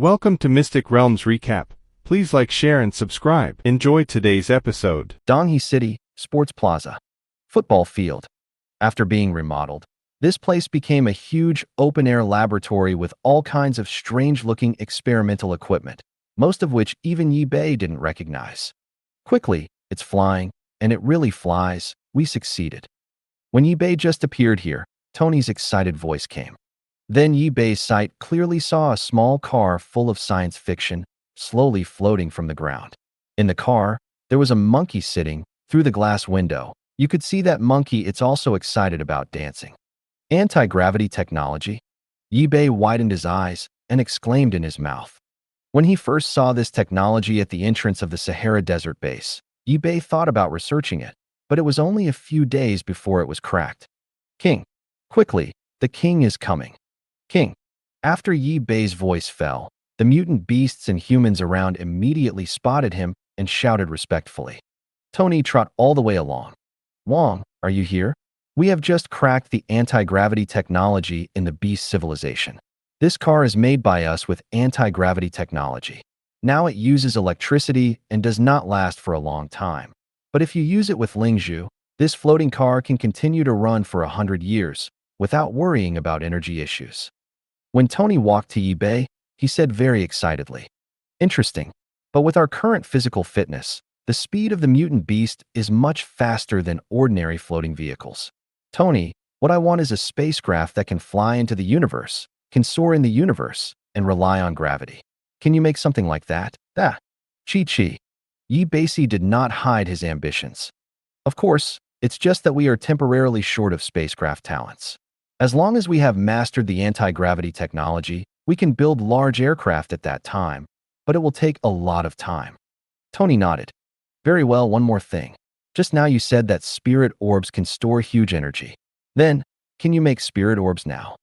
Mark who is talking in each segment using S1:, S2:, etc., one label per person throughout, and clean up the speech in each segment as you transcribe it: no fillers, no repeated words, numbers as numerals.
S1: Welcome to Mystic Realms Recap. Please like, share, and subscribe. Enjoy today's episode.
S2: Donghai City, Sports Plaza. Football field. After being remodeled, this place became a huge open-air laboratory with all kinds of strange-looking experimental equipment, most of which even Yi Bei didn't recognize. Quickly, it's flying, and it really flies. We succeeded. When Yi Bei just appeared here, Tony's excited voice came. Then Yi Bei's sight clearly saw a small car full of science fiction, slowly floating from the ground. In the car, there was a monkey sitting. Through the glass window, you could see that monkey. It's also excited about dancing. Anti-gravity technology? Yi Bei widened his eyes and exclaimed in his mouth. When he first saw this technology at the entrance of the Sahara Desert base, Yi Bei thought about researching it, but it was only a few days before it was cracked. King. Quickly, the king is coming. King. After Yi Bei's voice fell, the mutant beasts and humans around immediately spotted him and shouted respectfully. Tony trot all the way along. Wong, are you here? We have just cracked the anti-gravity technology in the beast civilization. This car is made by us with anti-gravity technology. Now it uses electricity and does not last for a long time. But if you use it with Lingzhu, this floating car can continue to run for 100 years without worrying about energy issues. When Tony walked to Yi Bei, he said very excitedly, "Interesting, but with our current physical fitness, the speed of the mutant beast is much faster than ordinary floating vehicles. Tony, what I want is a spacecraft that can fly into the universe, can soar in the universe, and rely on gravity. Can you make something like that?" Chi. Yi Bei did not hide his ambitions. Of course, it's just that we are temporarily short of spacecraft talents. As long as we have mastered the anti-gravity technology, we can build large aircraft at that time, but it will take a lot of time. Tony nodded. Very well, one more thing. Just now you said that spirit orbs can store huge energy. Then, can you make spirit orbs now?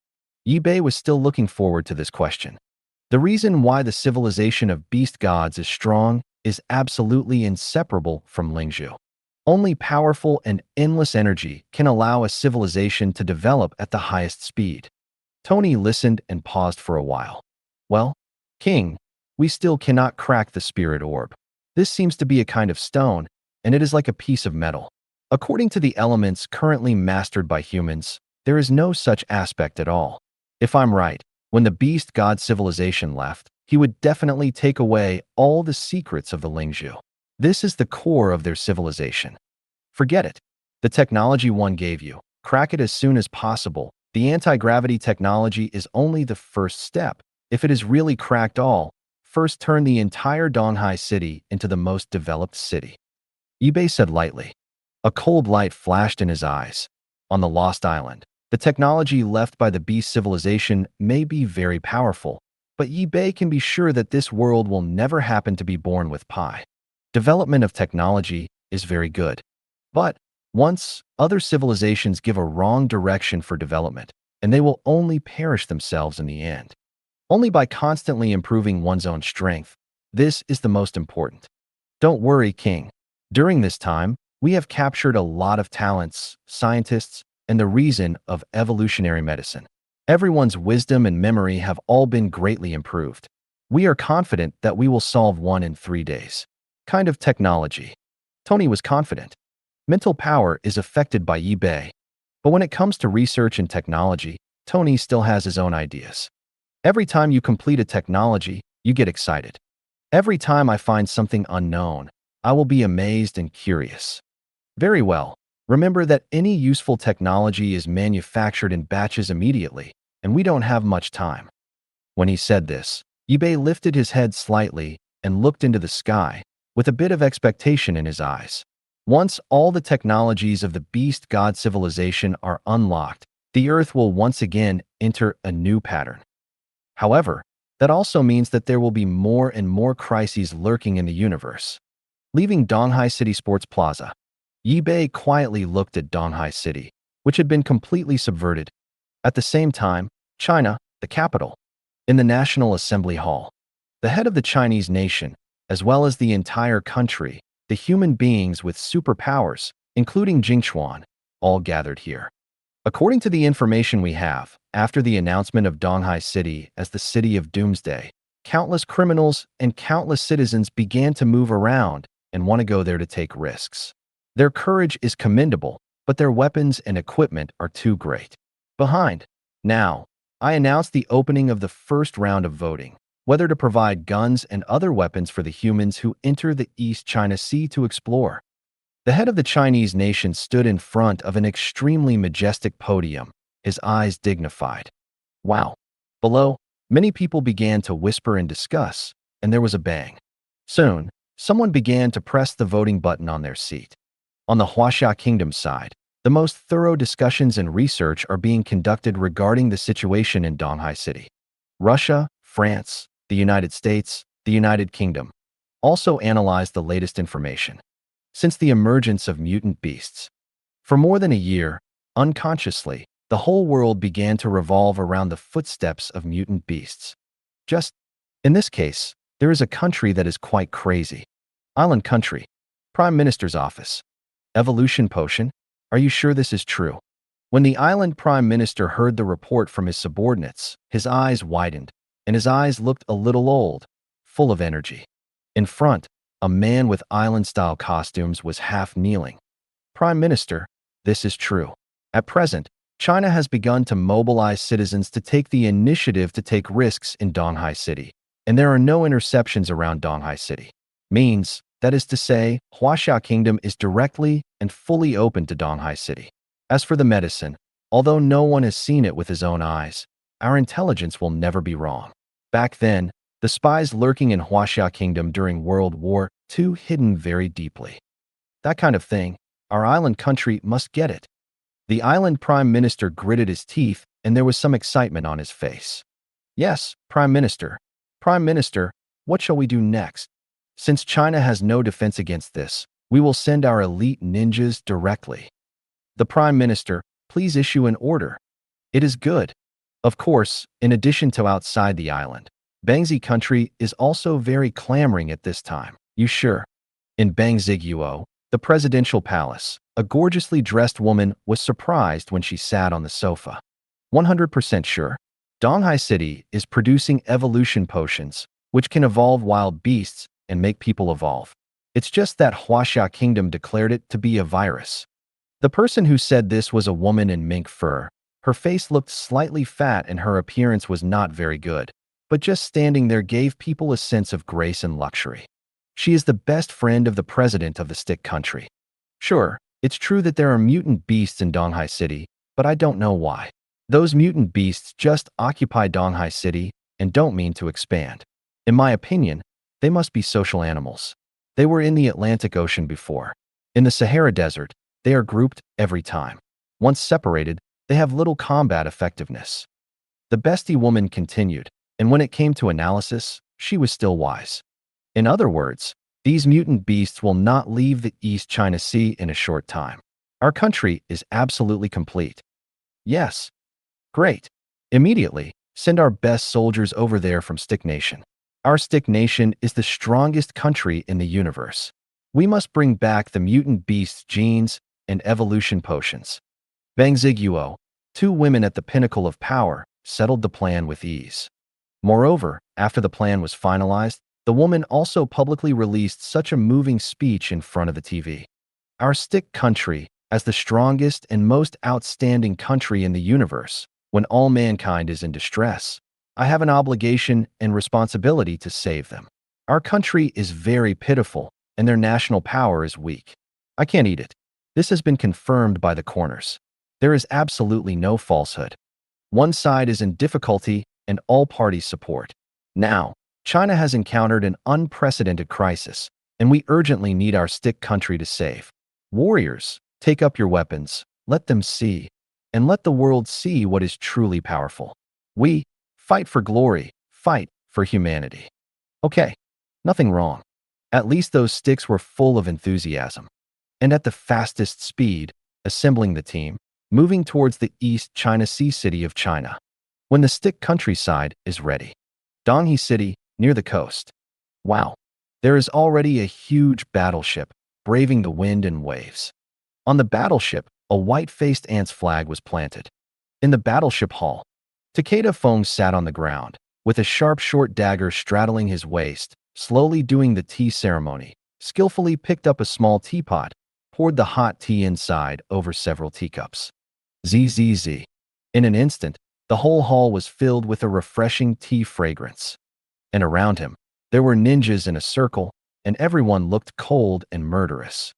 S2: Yi Bei was still looking forward to this question. The reason why the civilization of beast gods is strong is absolutely inseparable from Lingzhu. Only powerful and endless energy can allow a civilization to develop at the highest speed. Tony listened and paused for a while. Well, King, we still cannot crack the spirit orb. This seems to be a kind of stone, and it is like a piece of metal. According to the elements currently mastered by humans, there is no such aspect at all. If I'm right, when the beast god civilization left, he would definitely take away all the secrets of the Lingzhu. This is the core of their civilization. Forget it. The technology one gave you, crack it as soon as possible. The anti-gravity technology is only the first step. If it is really cracked all, first turn the entire Donghai City into the most developed city. Yi Bei said lightly. A cold light flashed in his eyes. On the Lost Island, the technology left by the beast civilization may be very powerful, but Yi Bei can be sure that this world will never happen to be born with Pi. Development of technology is very good. But once other civilizations give a wrong direction for development, and they will only perish themselves in the end. Only by constantly improving one's own strength. This is the most important. Don't worry, King. During this time, we have captured a lot of talents, scientists, and the reason of evolutionary medicine. Everyone's wisdom and memory have all been greatly improved. We are confident that we will solve one in 3 days. Kind of technology. Tony was confident. Mental power is affected by Yi Bei. But when it comes to research and technology, Tony still has his own ideas. Every time you complete a technology, you get excited. Every time I find something unknown, I will be amazed and curious. Very well. Remember that any useful technology is manufactured in batches immediately, and we don't have much time. When he said this, Yi Bei lifted his head slightly and looked into the sky, with a bit of expectation in his eyes. Once all the technologies of the beast god civilization are unlocked, the Earth will once again enter a new pattern. However, that also means that there will be more and more crises lurking in the universe. Leaving Donghai City Sports Plaza, Yi Bei quietly looked at Donghai City, which had been completely subverted. At the same time, China, the capital, in the National Assembly Hall, the head of the Chinese nation, as well as the entire country, the human beings with superpowers, including Jingchuan, all gathered here. According to the information we have, after the announcement of Donghai City as the City of Doomsday, Countless criminals and countless citizens began to move around and want to go there to take risks. Their courage is commendable, but their weapons and equipment are too great. Behind. Now, I announce the opening of the first round of voting, whether to provide guns and other weapons for the humans who enter the East China Sea to explore. The head of the Chinese nation stood in front of an extremely majestic podium, his eyes dignified. Wow. Below, many people began to whisper and discuss, and there was a bang. Soon, someone began to press the voting button on their seat. On the Huaxia Kingdom side, the most thorough discussions and research are being conducted regarding the situation in Donghai City. Russia, France, the United States, the United Kingdom also analyzed the latest information. Since the emergence of mutant beasts, for more than a year, unconsciously, the whole world began to revolve around the footsteps of mutant beasts. Just, in this case, there is a country that is quite crazy. Island country. Prime Minister's office. Evolution potion? Are you sure this is true? When the island prime minister heard the report from his subordinates, his eyes widened, and his eyes looked a little old, full of energy. In front, a man with island-style costumes was half kneeling. Prime Minister, this is true. At present, China has begun to mobilize citizens to take the initiative to take risks in Donghai City, and there are no interceptions around Donghai City. Means, that is to say, Huaxia Kingdom is directly and fully open to Donghai City. As for the medicine, although no one has seen it with his own eyes, our intelligence will never be wrong. Back then, the spies lurking in Huaxia Kingdom during World War II hidden very deeply. That kind of thing, our island country must get it. The island prime minister gritted his teeth, and there was some excitement on his face. Yes, Prime Minister. Prime Minister, what shall we do next? Since China has no defense against this, we will send our elite ninjas directly. The Prime Minister, please issue an order. It is good. Of course, in addition to outside the island, Bangzi country is also very clamoring at this time. You sure? In Bangziguo, the presidential palace, a gorgeously dressed woman was surprised when she sat on the sofa. 100% sure. Donghai City is producing evolution potions, which can evolve wild beasts and make people evolve. It's just that Huaxia Kingdom declared it to be a virus. The person who said this was a woman in mink fur. Her face looked slightly fat and her appearance was not very good, but just standing there gave people a sense of grace and luxury. She is the best friend of the president of the stick country. Sure, it's true that there are mutant beasts in Donghai City, but I don't know why. Those mutant beasts just occupy Donghai City and don't mean to expand. In my opinion, they must be social animals. They were in the Atlantic Ocean before. In the Sahara Desert, they are grouped every time. Once separated, they have little combat effectiveness. The bestie woman continued, and when it came to analysis, she was still wise. In other words, these mutant beasts will not leave the East China Sea in a short time. Our country is absolutely complete. Yes. Great. Immediately, send our best soldiers over there from Stick Nation. Our Stick Nation is the strongest country in the universe. We must bring back the mutant beast's genes and evolution potions. Bangziguo, two women at the pinnacle of power, settled the plan with ease. Moreover, after the plan was finalized, the woman also publicly released such a moving speech in front of the TV. Our Stick country, as the strongest and most outstanding country in the universe, when all mankind is in distress, I have an obligation and responsibility to save them. Our country is very pitiful, and their national power is weak. I can't eat it. This has been confirmed by the corners. There is absolutely no falsehood. One side is in difficulty, and all parties support. Now, China has encountered an unprecedented crisis, and we urgently need our Stick country to save. Warriors, take up your weapons, let them see, and let the world see what is truly powerful. We fight for glory, fight for humanity. Okay, nothing wrong. At least those sticks were full of enthusiasm. And at the fastest speed, assembling the team, moving towards the East China Sea city of China. When the Stick countryside is ready. Donghai City, near the coast. Wow, there is already a huge battleship, braving the wind and waves. On the battleship, a white-faced ant's flag was planted. In the battleship hall, Takeda Fong sat on the ground, with a sharp short dagger straddling his waist, slowly doing the tea ceremony, skillfully picked up a small teapot, poured the hot tea inside over several teacups. Zzz. In an instant, the whole hall was filled with a refreshing tea fragrance. And around him, there were ninjas in a circle, and everyone looked cold and murderous.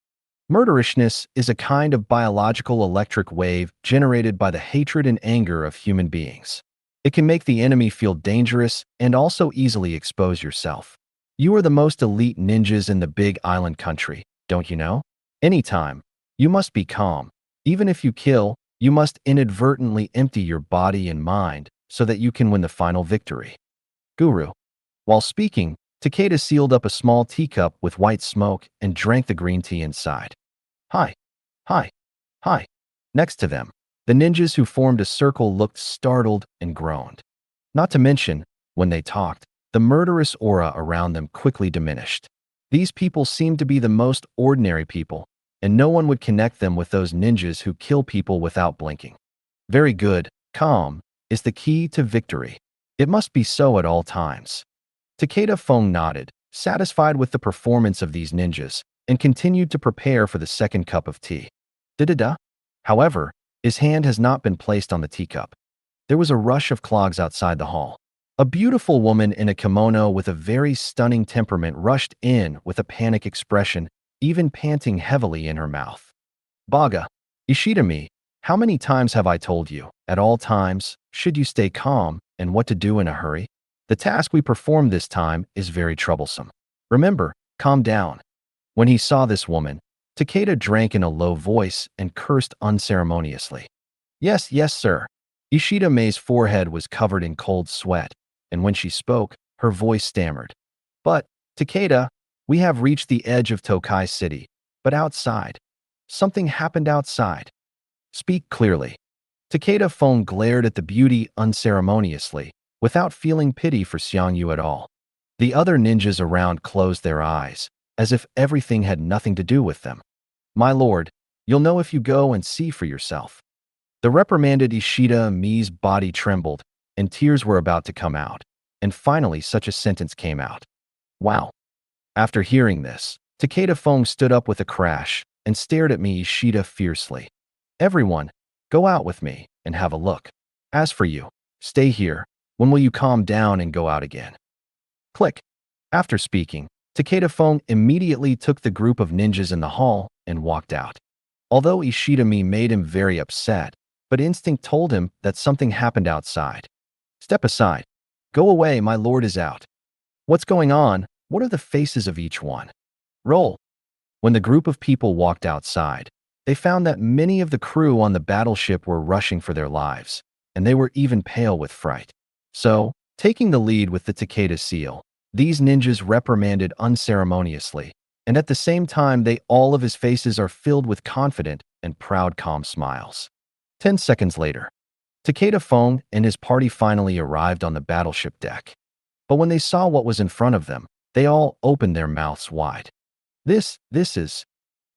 S2: Murderousness is a kind of biological electric wave generated by the hatred and anger of human beings. It can make the enemy feel dangerous and also easily expose yourself. You are the most elite ninjas in the big island country, don't you know? Anytime, you must be calm. Even if you kill, you must inadvertently empty your body and mind so that you can win the final victory. Guru. While speaking, Takeda sealed up a small teacup with white smoke and drank the green tea inside. Hi. Hi. Hi. Next to them, the ninjas who formed a circle looked startled and groaned. Not to mention, when they talked, the murderous aura around them quickly diminished. These people seemed to be the most ordinary people, and no one would connect them with those ninjas who kill people without blinking. Very good, calm, is the key to victory. It must be so at all times. Takeda Fong nodded, satisfied with the performance of these ninjas, and continued to prepare for the second cup of tea. Da-da-da. However, his hand has not been placed on the teacup. There was a rush of clogs outside the hall. A beautiful woman in a kimono with a very stunning temperament rushed in with a panic expression, even panting heavily in her mouth. Baga, Ishida-me, how many times have I told you, at all times, should you stay calm and what to do in a hurry? The task we perform this time is very troublesome. Remember, calm down. When he saw this woman, Takeda drank in a low voice and cursed unceremoniously. Yes, yes, sir. Ishida-me's forehead was covered in cold sweat, and when she spoke, her voice stammered. But, Takeda, we have reached the edge of Tokai City, but outside. Something happened outside. Speak clearly. Takeda Fong glared at the beauty unceremoniously, without feeling pity for Xiangyu at all. The other ninjas around closed their eyes, as if everything had nothing to do with them. My lord, you'll know if you go and see for yourself. The reprimanded Ishida-me's body trembled, and tears were about to come out, and finally such a sentence came out. Wow. After hearing this, Takeda Fong stood up with a crash and stared at me Ishida fiercely. Everyone, go out with me and have a look. As for you, stay here. When will you calm down and go out again? Click. After speaking, Takeda Fong immediately took the group of ninjas in the hall and walked out. Although Ishida-me made him very upset, but instinct told him that something happened outside. Step aside. Go away, my lord is out. What's going on? What are the faces of each one? Roll. When the group of people walked outside, they found that many of the crew on the battleship were rushing for their lives, and they were even pale with fright. So, taking the lead with the Takeda seal, these ninjas reprimanded unceremoniously, and at the same time all of his faces are filled with confident and proud calm smiles. 10 seconds later, Takeda Fong and his party finally arrived on the battleship deck. But when they saw what was in front of them, they all opened their mouths wide. This is...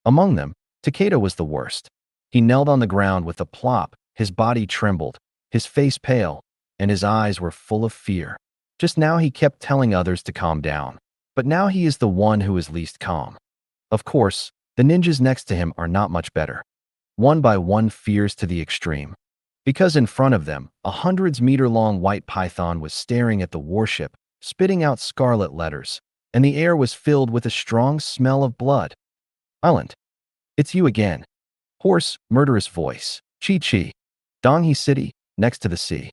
S2: Among them, Takeda was the worst. He knelt on the ground with a plop, his body trembled, his face pale, and his eyes were full of fear. Just now he kept telling others to calm down, but now he is the one who is least calm. Of course, the ninjas next to him are not much better. One by one fears to the extreme. Because in front of them, a hundreds-meter-long white python was staring at the warship, spitting out scarlet letters, and the air was filled with a strong smell of blood. Island. It's you again. Hoarse, murderous voice. Chi-Chi. Donghai City, next to the sea.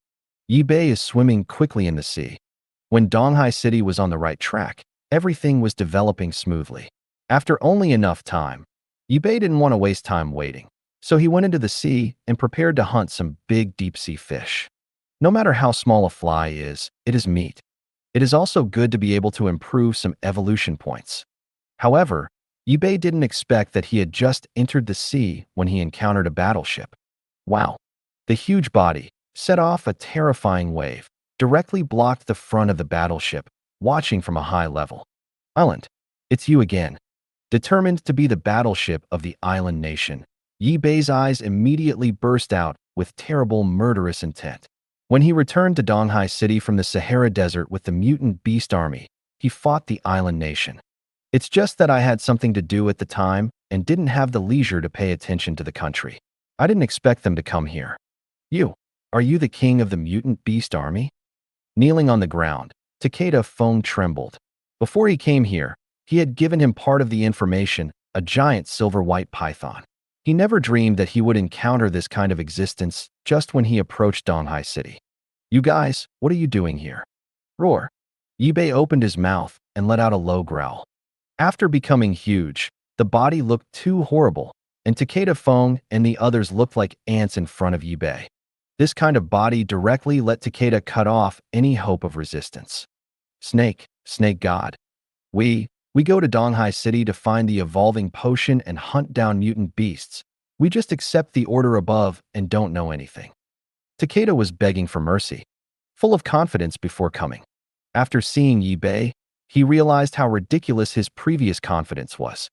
S2: Yibei is swimming quickly in the sea. When Donghai City was on the right track, everything was developing smoothly. After only enough time, Yibei didn't want to waste time waiting, so he went into the sea and prepared to hunt some big deep-sea fish. No matter how small a fly is, it is meat. It is also good to be able to improve some evolution points. However, Yibei didn't expect that he had just entered the sea when he encountered a battleship. Wow! The huge body set off a terrifying wave, directly blocked the front of the battleship, watching from a high level. Island, it's you again. Determined to be the battleship of the island nation, Yibei's eyes immediately burst out with terrible murderous intent. When he returned to Donghai City from the Sahara Desert with the mutant beast army, he fought the island nation. It's just that I had something to do at the time and didn't have the leisure to pay attention to the country. I didn't expect them to come here. Are you the king of the mutant beast army? Kneeling on the ground, Takeda Fong trembled. Before he came here, he had given him part of the information, a giant silver-white python. He never dreamed that he would encounter this kind of existence just when he approached Donghai City. You guys, what are you doing here? Roar. Yibei opened his mouth and let out a low growl. After becoming huge, the body looked too horrible, and Takeda Fong and the others looked like ants in front of Yibei. This kind of body directly let Takeda cut off any hope of resistance. Snake God. We go to Donghai City to find the evolving potion and hunt down mutant beasts. We just accept the order above and don't know anything. Takeda was begging for mercy, full of confidence before coming. After seeing Yibei, he realized how ridiculous his previous confidence was.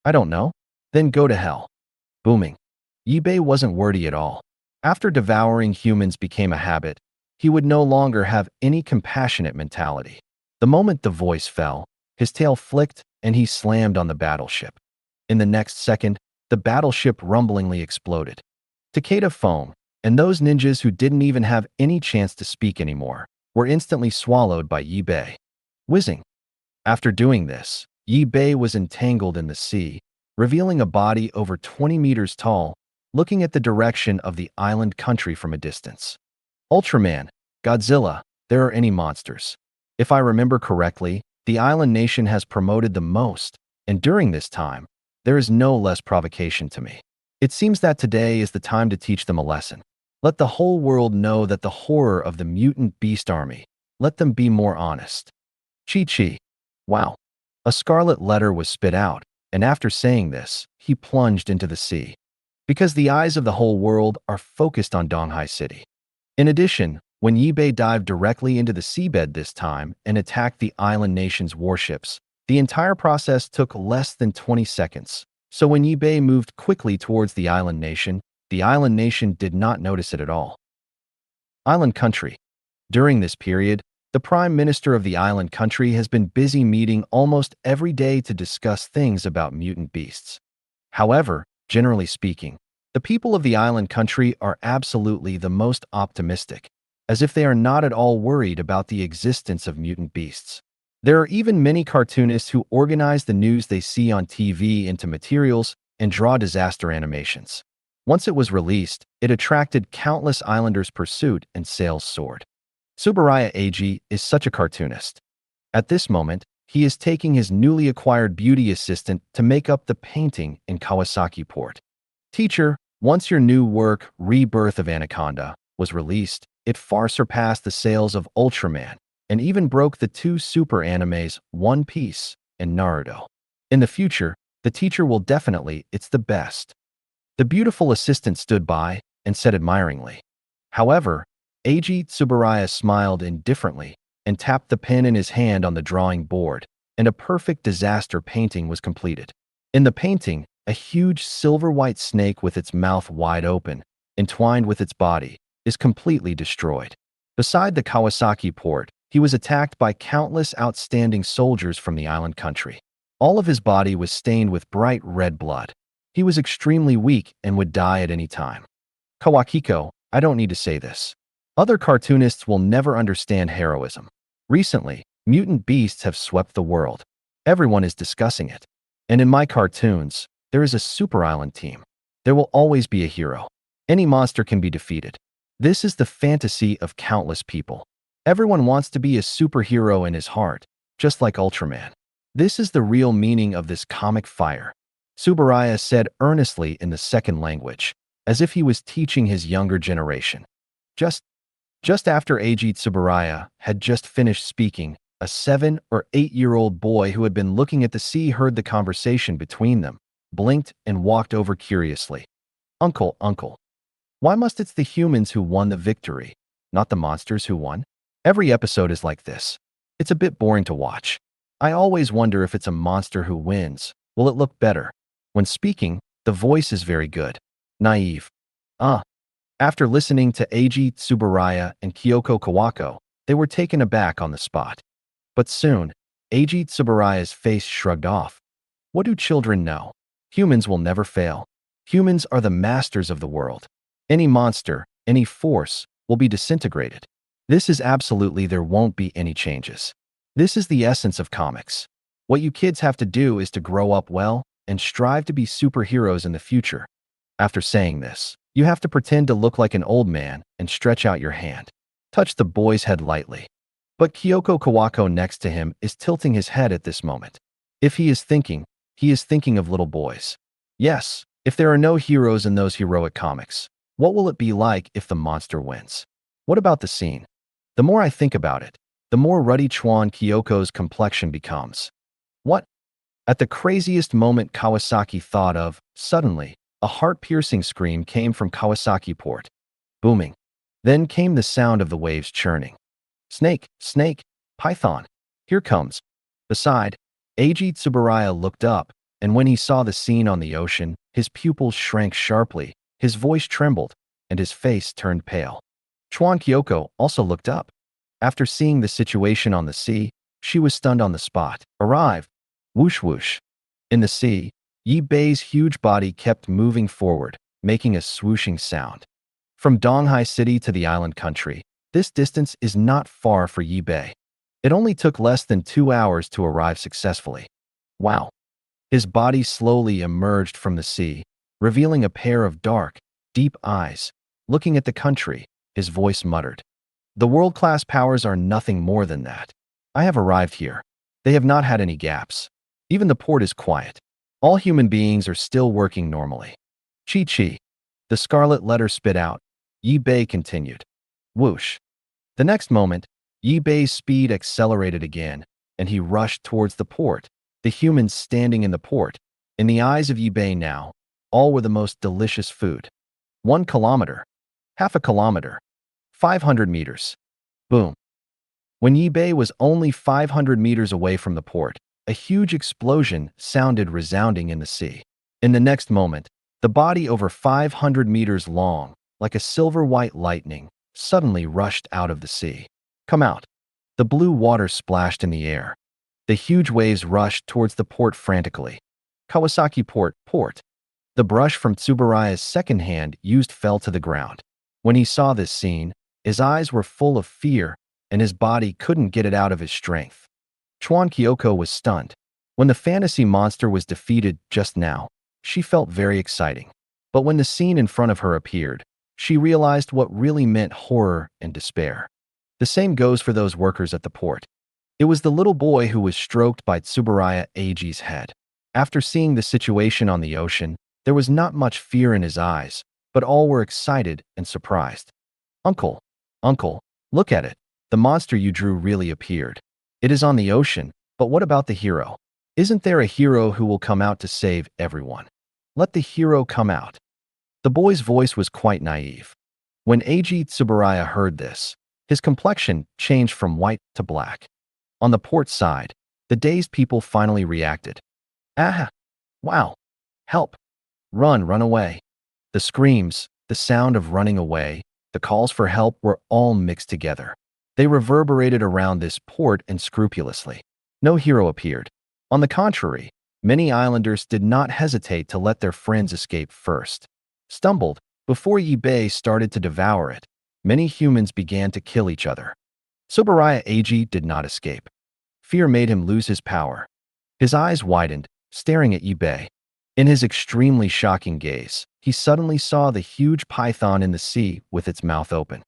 S2: I don't know. Then go to hell. Booming. Yibei wasn't wordy at all. After devouring humans became a habit, he would no longer have any compassionate mentality. The moment the voice fell, his tail flicked and he slammed on the battleship. In the next second, the battleship rumblingly exploded. Takeda Fong, and those ninjas who didn't even have any chance to speak anymore, were instantly swallowed by Yibei. Whizzing. After doing this, Yibei was entangled in the sea, revealing a body over 20 meters tall, looking at the direction of the island country from a distance. Ultraman, Godzilla, there are any monsters. If I remember correctly, the island nation has promoted the most, and during this time, there is no less provocation to me. It seems that today is the time to teach them a lesson. Let the whole world know that the horror of the mutant beast army. Let them be more honest. Chi. Wow. A scarlet letter was spit out, and after saying this, he plunged into the sea. Because the eyes of the whole world are focused on Donghai City. In addition, when Yibei dived directly into the seabed this time and attacked the island nation's warships, the entire process took less than 20 seconds. So when Yibei moved quickly towards the island nation did not notice it at all. Island country. During this period, the Prime Minister of the island country has been busy meeting almost every day to discuss things about mutant beasts. However, generally speaking, the people of the island country are absolutely the most optimistic, as if they are not at all worried about the existence of mutant beasts. There are even many cartoonists who organize the news they see on TV into materials and draw disaster animations. Once it was released, it attracted countless islanders' pursuit and sales soared. Tsuburaya Eiji is such a cartoonist. At this moment, he is taking his newly acquired beauty assistant to make up the painting in Kawasaki Port. Teacher, once your new work, Rebirth of Anaconda, was released, it far surpassed the sales of Ultraman and even broke the two super animes One Piece and Naruto. In the future, the teacher will definitely, it's the best. The beautiful assistant stood by and said admiringly. However, Eiji Tsuburaya smiled indifferently and tapped the pen in his hand on the drawing board, and a perfect disaster painting was completed. In the painting, a huge silver-white snake with its mouth wide open, entwined with its body, is completely destroyed. Beside the Kawasaki port, he was attacked by countless outstanding soldiers from the island country. All of his body was stained with bright red blood. He was extremely weak and would die at any time. Kawakiko, I don't need to say this. Other cartoonists will never understand heroism. Recently, mutant beasts have swept the world. Everyone is discussing it. And in my cartoons, there is a super island team. There will always be a hero. Any monster can be defeated. This is the fantasy of countless people. Everyone wants to be a superhero in his heart, just like Ultraman. This is the real meaning of this comic fire. Tsuburaya said earnestly in the second language, as if he was teaching his younger generation. Just after Eiji Tsuburaya had just finished speaking, a 7 or 8-year-old boy who had been looking at the sea heard the conversation between them, blinked and walked over curiously. Uncle, why must it's the humans who won the victory, not the monsters who won? Every episode is like this. It's a bit boring to watch. I always wonder if it's a monster who wins. Will it look better? When speaking, the voice is very good. Naive. After listening to Eiji Tsuburaya and Kyoko Kawako, they were taken aback on the spot. But soon, Eiji Tsuburaya's face shrugged off. What do children know? Humans will never fail. Humans are the masters of the world. Any monster, any force, will be disintegrated. This is absolutely there won't be any changes. This is the essence of comics. What you kids have to do is to grow up well and strive to be superheroes in the future. After saying this, you have to pretend to look like an old man and stretch out your hand. Touch the boy's head lightly. But Kyoko Kawako next to him is tilting his head at this moment. If he is thinking of little boys. Yes, if there are no heroes in those heroic comics, what will it be like if the monster wins? What about the scene? The more I think about it, the more ruddy Chuan Kyoko's complexion becomes. What? At the craziest moment Kawasaki thought of, suddenly, a heart-piercing scream came from Kawasaki Port. Booming. Then came the sound of the waves churning. Snake, snake, python. Here comes. Beside, Eiji Tsuburaya looked up, and when he saw the scene on the ocean, his pupils shrank sharply, his voice trembled, and his face turned pale. Chuan Kyoko also looked up. After seeing the situation on the sea, she was stunned on the spot. Arrived. Whoosh whoosh. In the sea, Yi Bei's huge body kept moving forward, making a swooshing sound. From Donghai City to the island country, this distance is not far for Yi Bei. It only took less than 2 hours to arrive successfully. Wow. His body slowly emerged from the sea, revealing a pair of dark, deep eyes. Looking at the country, his voice muttered. The world-class powers are nothing more than that. I have arrived here. They have not had any gaps. Even the port is quiet. All human beings are still working normally. Chi-chi. The scarlet letter spit out. Yi Bei continued. Whoosh. The next moment, Yi Bei's speed accelerated again, and he rushed towards the port, the humans standing in the port. In the eyes of Yi Bei now, all were the most delicious food. 1 kilometer. Half a kilometer. 500 meters. Boom. When Yi Bei was only 500 meters away from the port, a huge explosion sounded resounding in the sea. In the next moment, the body over 500 meters long, like a silver-white lightning, suddenly rushed out of the sea. Come out. The blue water splashed in the air. The huge waves rushed towards the port frantically. Kawasaki port. The brush from Tsuburaya's second hand used fell to the ground. When he saw this scene, his eyes were full of fear, and his body couldn't get it out of his strength. Chuan Kyoko was stunned. When the fantasy monster was defeated just now, she felt very exciting. But when the scene in front of her appeared, she realized what really meant horror and despair. The same goes for those workers at the port. It was the little boy who was stroked by Tsuburaya Eiji's head. After seeing the situation on the ocean, there was not much fear in his eyes, but all were excited and surprised. Uncle, look at it. The monster you drew really appeared. It is on the ocean, but what about the hero? Isn't there a hero who will come out to save everyone? Let the hero come out. The boy's voice was quite naive. When Eiji Tsuburaya heard this, his complexion changed from white to black. On the port side, the dazed people finally reacted. Ah! Wow! Help! Run away! The screams, the sound of running away, the calls for help were all mixed together. They reverberated around this port unscrupulously. No hero appeared. On the contrary, many islanders did not hesitate to let their friends escape first. Stumbled, before Yi Bei started to devour it, many humans began to kill each other. Tsuburaya Eiji did not escape. Fear made him lose his power. His eyes widened, staring at Yi Bei. In his extremely shocking gaze, he suddenly saw the huge python in the sea with its mouth open.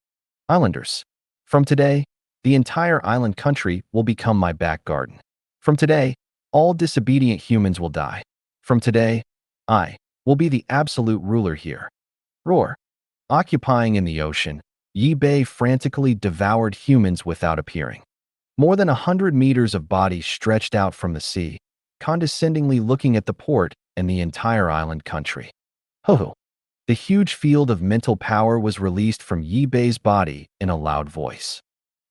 S2: Islanders. From today, the entire island country will become my back garden. From today, all disobedient humans will die. From today, I will be the absolute ruler here. Roar. Occupying in the ocean, Yi Bei frantically devoured humans without appearing. More than 100 meters of bodies stretched out from the sea, condescendingly looking at the port and the entire island country. Ho-ho. The huge field of mental power was released from Yi Bei's body in a loud voice.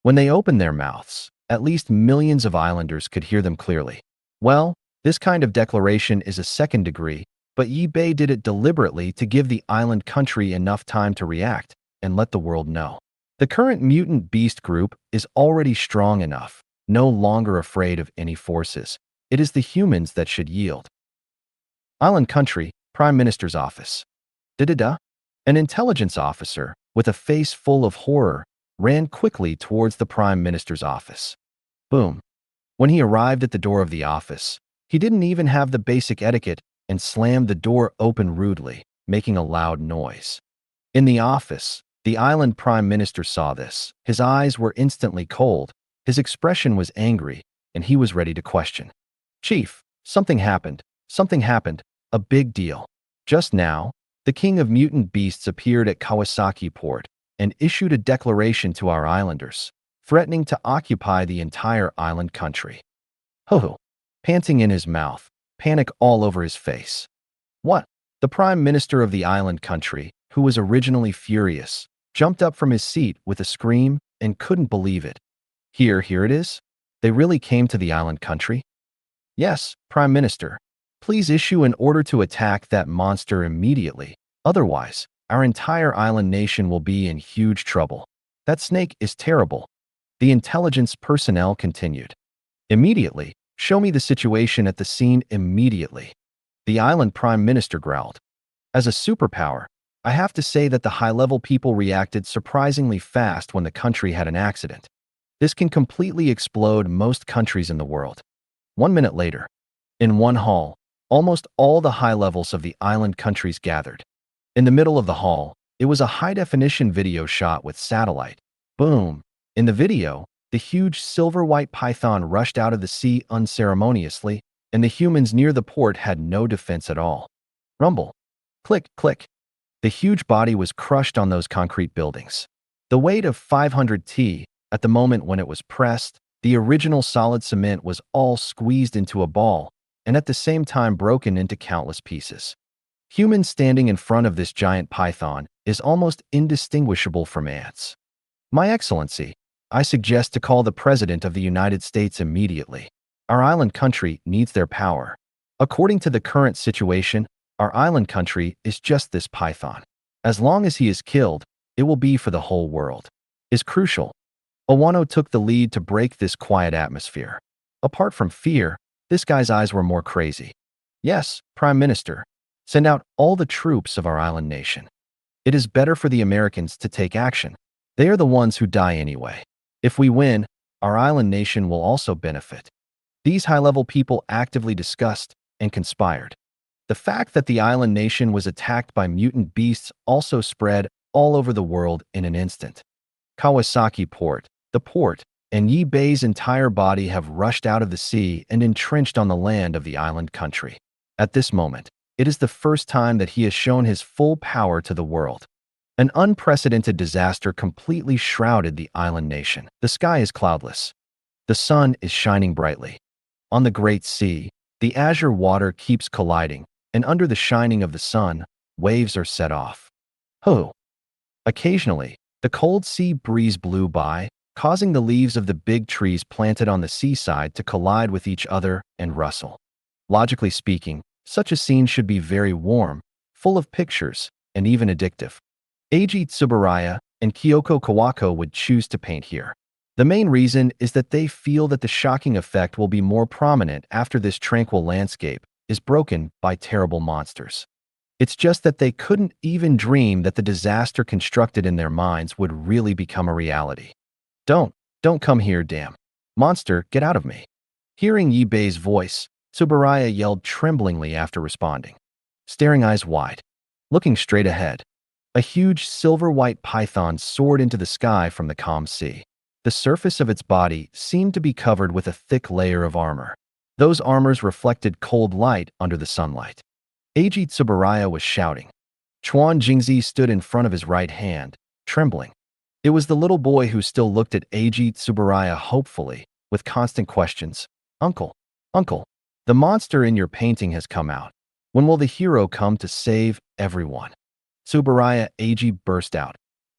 S2: When they opened their mouths, at least millions of islanders could hear them clearly. Well, this kind of declaration is a second degree, But Bei did it deliberately to give the island country enough time to react and let the world know. The current mutant beast group is already strong enough, no longer afraid of any forces. It is the humans that should yield. Island country, Prime Minister's office. Da-da-da. An intelligence officer, with a face full of horror, ran quickly towards the Prime Minister's office. Boom. When he arrived at the door of the office, he didn't even have the basic etiquette and slammed the door open rudely, making a loud noise. In the office, the island Prime Minister saw this. His eyes were instantly cold, his expression was angry, and he was ready to question. Chief, something happened, a big deal. Just now, the king of mutant beasts appeared at Kawasaki port and issued a declaration to our islanders, threatening to occupy the entire island country. Ho-ho. Panting in his mouth, panic all over his face. What? The Prime Minister of the island country, who was originally furious, jumped up from his seat with a scream and couldn't believe it. Here it is? They really came to the island country? Yes, Prime Minister. Please issue an order to attack that monster immediately. Otherwise, our entire island nation will be in huge trouble. That snake is terrible. The intelligence personnel continued. Immediately. Show me the situation at the scene immediately. The island Prime Minister growled. As a superpower, I have to say that the high-level people reacted surprisingly fast when the country had an accident. This can completely explode most countries in the world. 1 minute later, in one hall, almost all the high levels of the island countries gathered. In the middle of the hall, it was a high-definition video shot with satellite. Boom! In the video, the huge silver-white python rushed out of the sea unceremoniously, and the humans near the port had no defense at all. Rumble. Click, click. The huge body was crushed on those concrete buildings. The weight of 500 t, at the moment when it was pressed, the original solid cement was all squeezed into a ball, and at the same time broken into countless pieces. Humans standing in front of this giant python is almost indistinguishable from ants. My Excellency, I suggest to call the President of the United States immediately. Our island country needs their power. According to the current situation, our island country is just this python. As long as he is killed, it will be for the whole world. Is crucial. Owano took the lead to break this quiet atmosphere. Apart from fear, this guy's eyes were more crazy. Yes, Prime Minister, send out all the troops of our island nation. It is better for the Americans to take action. They are the ones who die anyway. If we win, our island nation will also benefit. These high-level people actively discussed and conspired. The fact that the island nation was attacked by mutant beasts also spread all over the world in an instant. Kawasaki port, the port, and Bei's entire body have rushed out of the sea and entrenched on the land of the island country. At this moment, it is the first time that he has shown his full power to the world. An unprecedented disaster completely shrouded the island nation. The sky is cloudless. The sun is shining brightly. On the Great Sea, the azure water keeps colliding, and under the shining of the sun, waves are set off. Ho! Occasionally, the cold sea breeze blew by, causing the leaves of the big trees planted on the seaside to collide with each other and rustle. Logically speaking, such a scene should be very warm, full of pictures, and even addictive. Eiji Tsuburaya and Kyoko Kawako would choose to paint here. The main reason is that they feel that the shocking effect will be more prominent after this tranquil landscape is broken by terrible monsters. It's just that they couldn't even dream that the disaster constructed in their minds would really become a reality. Don't come here, damn. Monster, get out of me. Hearing Bei's voice, Tsuburaya yelled tremblingly after responding. Staring eyes wide, looking straight ahead, a huge silver-white python soared into the sky from the calm sea. The surface of its body seemed to be covered with a thick layer of armor. Those armors reflected cold light under the sunlight. Eiji Tsuburaya was shouting. Chuan Jingzi stood in front of his right hand, trembling. It was the little boy who still looked at Eiji Tsuburaya hopefully, with constant questions. Uncle, the monster in your painting has come out. When will the hero come to save everyone? Tsuburaya Eiji burst out.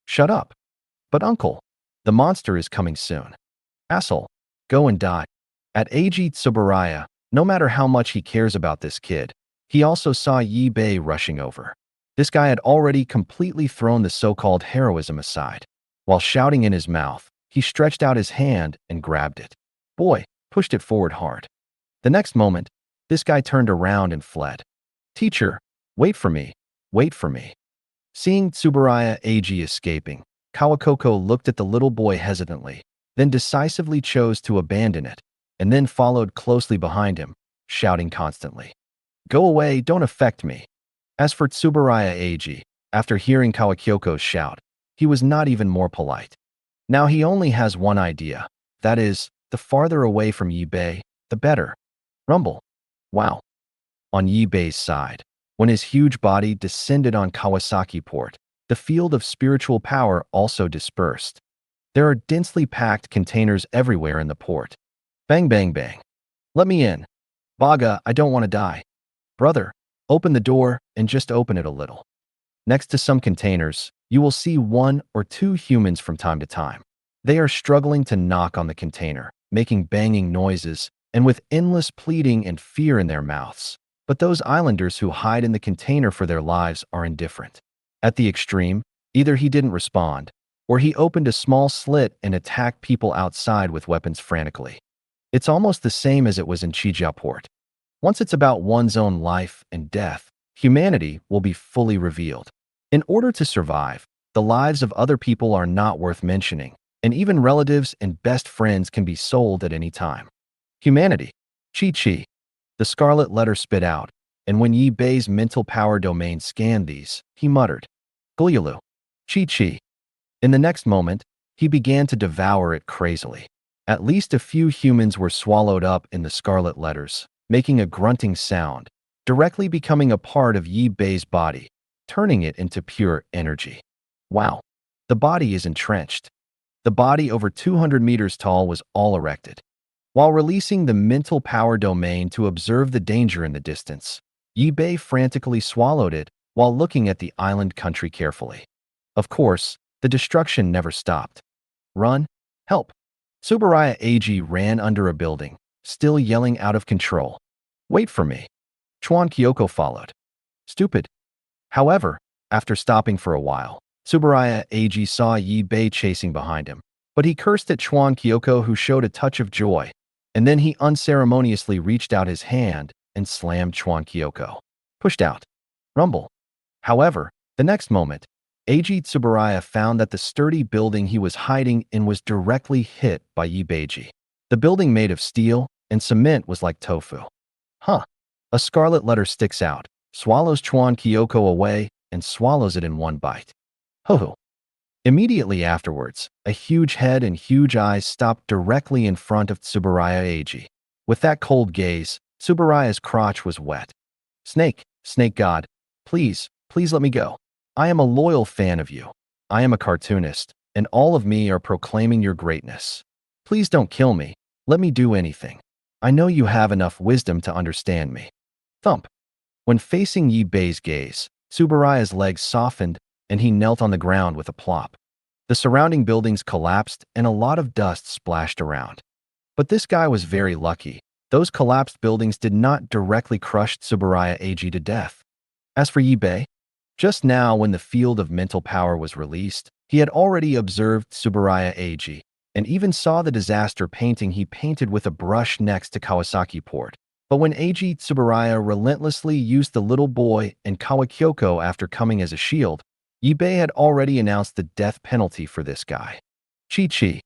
S2: Shut up. But uncle, the monster is coming soon. Asshole, go and die. At Eiji Tsuburaya, no matter how much he cares about this kid, He also saw Yi Bei rushing over. This guy had already completely thrown the so-called heroism aside. While shouting in his mouth, he stretched out his hand and grabbed it. Boy, pushed it forward hard. The next moment, this guy turned around and fled. Teacher, wait for me, wait for me. Seeing Tsuburaya Ag escaping, Kawakoko looked at the little boy hesitantly, then decisively chose to abandon it, and then followed closely behind him, shouting constantly, "Go away, don't affect me." As for Tsuburaya Ag, after hearing Kawakyoko's shout, he was not even more polite. Now he only has one idea, that is, the farther away from Yi Bei, the better. Rumble. Wow. On Yi Bei's side, when his huge body descended on Kawasaki Port, the field of spiritual power also dispersed. There are densely packed containers everywhere in the port. Bang, bang, bang. Let me in. Baga, I don't want to die. Brother, open the door and just open it a little. Next to some containers, you will see 1 or 2 humans from time to time. They are struggling to knock on the container, making banging noises, and with endless pleading and fear in their mouths. But those islanders who hide in the container for their lives are indifferent. At the extreme, either he didn't respond, or he opened a small slit and attacked people outside with weapons frantically. It's almost the same as it was in Chijiao Port. Once it's about one's own life and death, humanity will be fully revealed. In order to survive, the lives of other people are not worth mentioning, and even relatives and best friends can be sold at any time. Humanity. Chi. The scarlet letter spit out, and when Yi Bei's mental power domain scanned these, he muttered, Gulyalu. Chi. In the next moment, he began to devour it crazily. At least a few humans were swallowed up in the scarlet letters, making a grunting sound, directly becoming a part of Yi Bei's body, turning it into pure energy. Wow. The body is entrenched. The body over 200 meters tall was all erected. While releasing the mental power domain to observe the danger in the distance, Yi Bei frantically swallowed it while looking at the island country carefully. Of course, the destruction never stopped. Run! Help! Tsuburaya Ag ran under a building, still yelling out of control. Wait for me. Chuan Kyoko followed. Stupid. However, after stopping for a while, Tsuburaya Ag saw Yi Bei chasing behind him, but he cursed at Chuan Kyoko, who showed a touch of joy, and then he unceremoniously reached out his hand and slammed Chuan Kyoko. Pushed out. Rumble. However, the next moment, Ag Tsuburaya found that the sturdy building he was hiding in was directly hit by Yi Beiji. The building made of steel and cement was like tofu. Huh. A scarlet letter sticks out, swallows Chuan Kyoko away, and swallows it in one bite. Ho-ho. Immediately afterwards, a huge head and huge eyes stopped directly in front of Tsuburaya Ag. With that cold gaze, Tsuburaya's crotch was wet. Snake God, please let me go. I am a loyal fan of you. I am a cartoonist, and all of me are proclaiming your greatness. Please don't kill me. Let me do anything. I know you have enough wisdom to understand me. Thump. When facing Yi Bei's gaze, Tsuburaya's legs softened, and he knelt on the ground with a plop. The surrounding buildings collapsed, and a lot of dust splashed around. But this guy was very lucky. Those collapsed buildings did not directly crush Tsuburaya Ag to death. As for Yi Bei, just now when the field of mental power was released, he had already observed Tsuburaya Ag, and even saw the disaster painting he painted with a brush next to Kawasaki Port. But when Ag Tsuburaya relentlessly used the little boy and Kawakyoko after coming as a shield, Yi Bei had already announced the death penalty for this guy. Chi.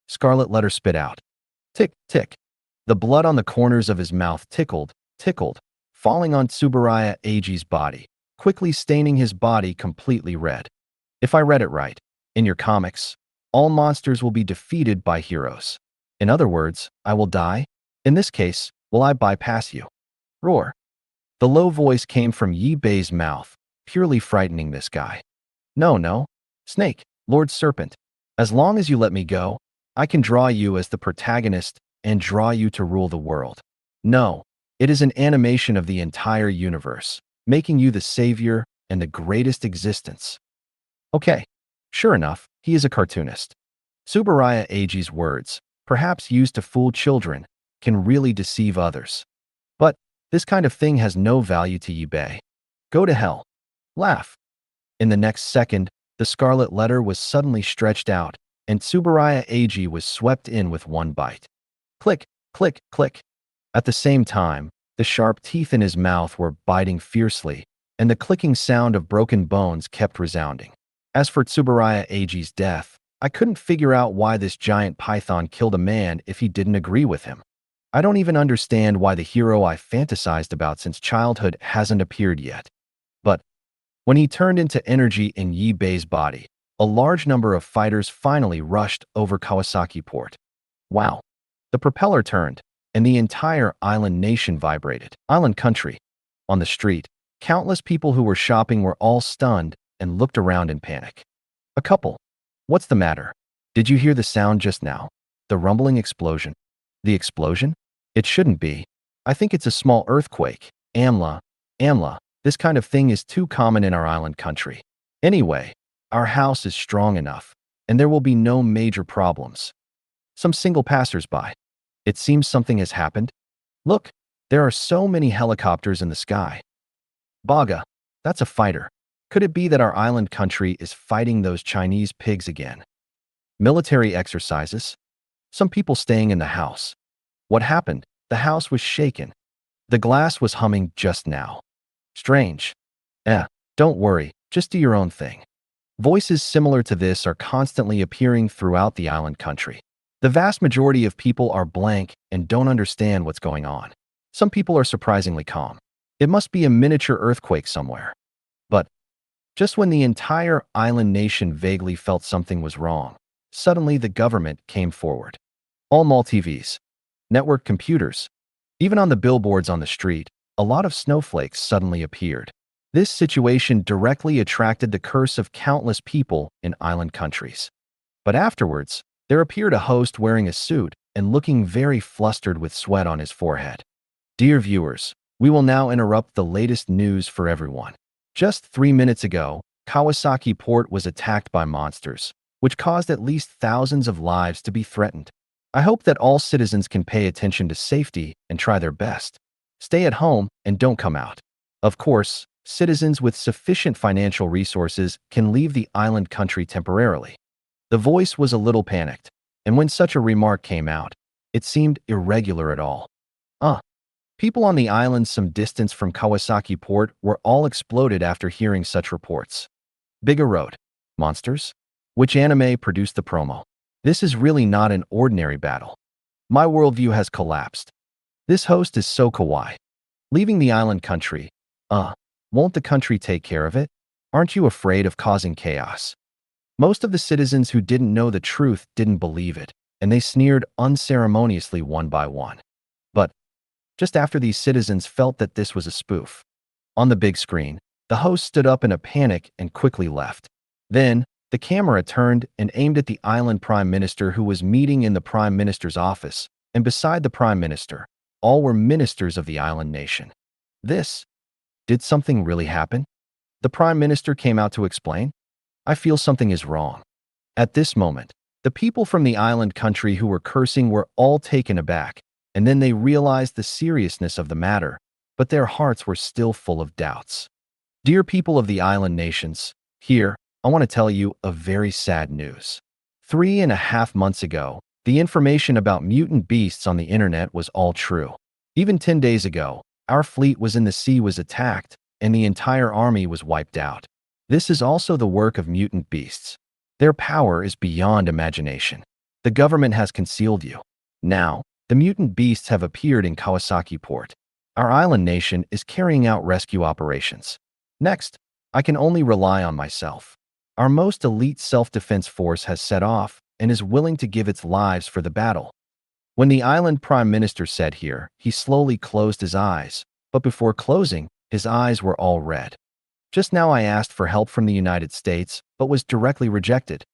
S2: Scarlet letter spit out. Tick, tick. The blood on the corners of his mouth tickled, falling on Tsuburaya Ag's body, quickly staining his body completely red. If I read it right, in your comics, all monsters will be defeated by heroes. In other words, I will die? In this case, will I bypass you? Roar. The low voice came from Yi Bei's mouth, purely frightening this guy. No. Snake, Lord Serpent. As long as you let me go, I can draw you as the protagonist and draw you to rule the world. No, it is an animation of the entire universe, making you the savior and the greatest existence. Okay, sure enough, he is a cartoonist. Tsuburaya Ag's words, perhaps used to fool children, can really deceive others. But This kind of thing has no value to eBay. Go to hell. Laugh. In the next second, the scarlet letter was suddenly stretched out, and Tsuburaya Ag was swept in with one bite. Click, click, click. At the same time, the sharp teeth in his mouth were biting fiercely, and the clicking sound of broken bones kept resounding. As for Tsuburaya Ag's death, I couldn't figure out why this giant python killed a man if he didn't agree with him. I don't even understand why the hero I fantasized about since childhood hasn't appeared yet. But when he turned into energy in Yi Bei's body, a large number of fighters finally rushed over Kawasaki port. Wow. The propeller turned, and the entire island nation vibrated. Island country. On the street, countless people who were shopping were all stunned and looked around in panic. A couple. What's the matter? Did you hear the sound just now? The rumbling explosion. The explosion? It shouldn't be. I think it's a small earthquake. Amla. This kind of thing is too common in our island country. Anyway, our house is strong enough, and there will be no major problems. Some single passers-by. It seems something has happened. Look, there are so many helicopters in the sky. Baga, that's a fighter. Could it be that our island country is fighting those Chinese pigs again? Military exercises? Some people staying in the house. What happened? The house was shaken. The glass was humming just now. Strange. Don't worry, just do your own thing. Voices similar to this are constantly appearing throughout the island country. The vast majority of people are blank and don't understand what's going on. Some people are surprisingly calm. It must be a miniature earthquake somewhere. But just when the entire island nation vaguely felt something was wrong, suddenly the government came forward. All mall TVs, network computers, even on the billboards on the street, a lot of snowflakes suddenly appeared. This situation directly attracted the curse of countless people in island countries. But afterwards, there appeared a host wearing a suit and looking very flustered with sweat on his forehead. Dear viewers, we will now interrupt the latest news for everyone. Just 3 minutes ago, Kawasaki port was attacked by monsters, which caused at least thousands of lives to be threatened. I hope that all citizens can pay attention to safety and try their best. Stay at home and don't come out. Of course, citizens with sufficient financial resources can leave the island country temporarily. The voice was a little panicked, and when such a remark came out, it seemed irregular at all. People on the island some distance from Kawasaki port were all exploded after hearing such reports. Biga wrote, Monsters? Which anime produced the promo? This is really not an ordinary battle. My worldview has collapsed. This host is so kawaii. Leaving the island country. Won't the country take care of it? Aren't you afraid of causing chaos? Most of the citizens who didn't know the truth didn't believe it, and they sneered unceremoniously one by one. But just after these citizens felt that this was a spoof, on the big screen, the host stood up in a panic and quickly left. Then, the camera turned and aimed at the island prime minister who was meeting in the prime minister's office, and beside the prime minister, all were ministers of the island nation. Did something really happen? The prime minister came out to explain. I feel something is wrong. At this moment, the people from the island country who were cursing were all taken aback, and then they realized the seriousness of the matter, but their hearts were still full of doubts. Dear people of the island nations, here, I want to tell you a very sad news. 3.5 months ago, the information about mutant beasts on the internet was all true. Even 10 days ago, our fleet was in the sea was attacked, and the entire army was wiped out. This is also the work of mutant beasts. Their power is beyond imagination. The government has concealed you. Now, the mutant beasts have appeared in Kawasaki port. Our island nation is carrying out rescue operations. Next, I can only rely on myself. Our most elite self-defense force has set off and is willing to give its lives for the battle. When the island prime minister said here, he slowly closed his eyes, but before closing, his eyes were all red. Just now I asked for help from the United States, but was directly rejected.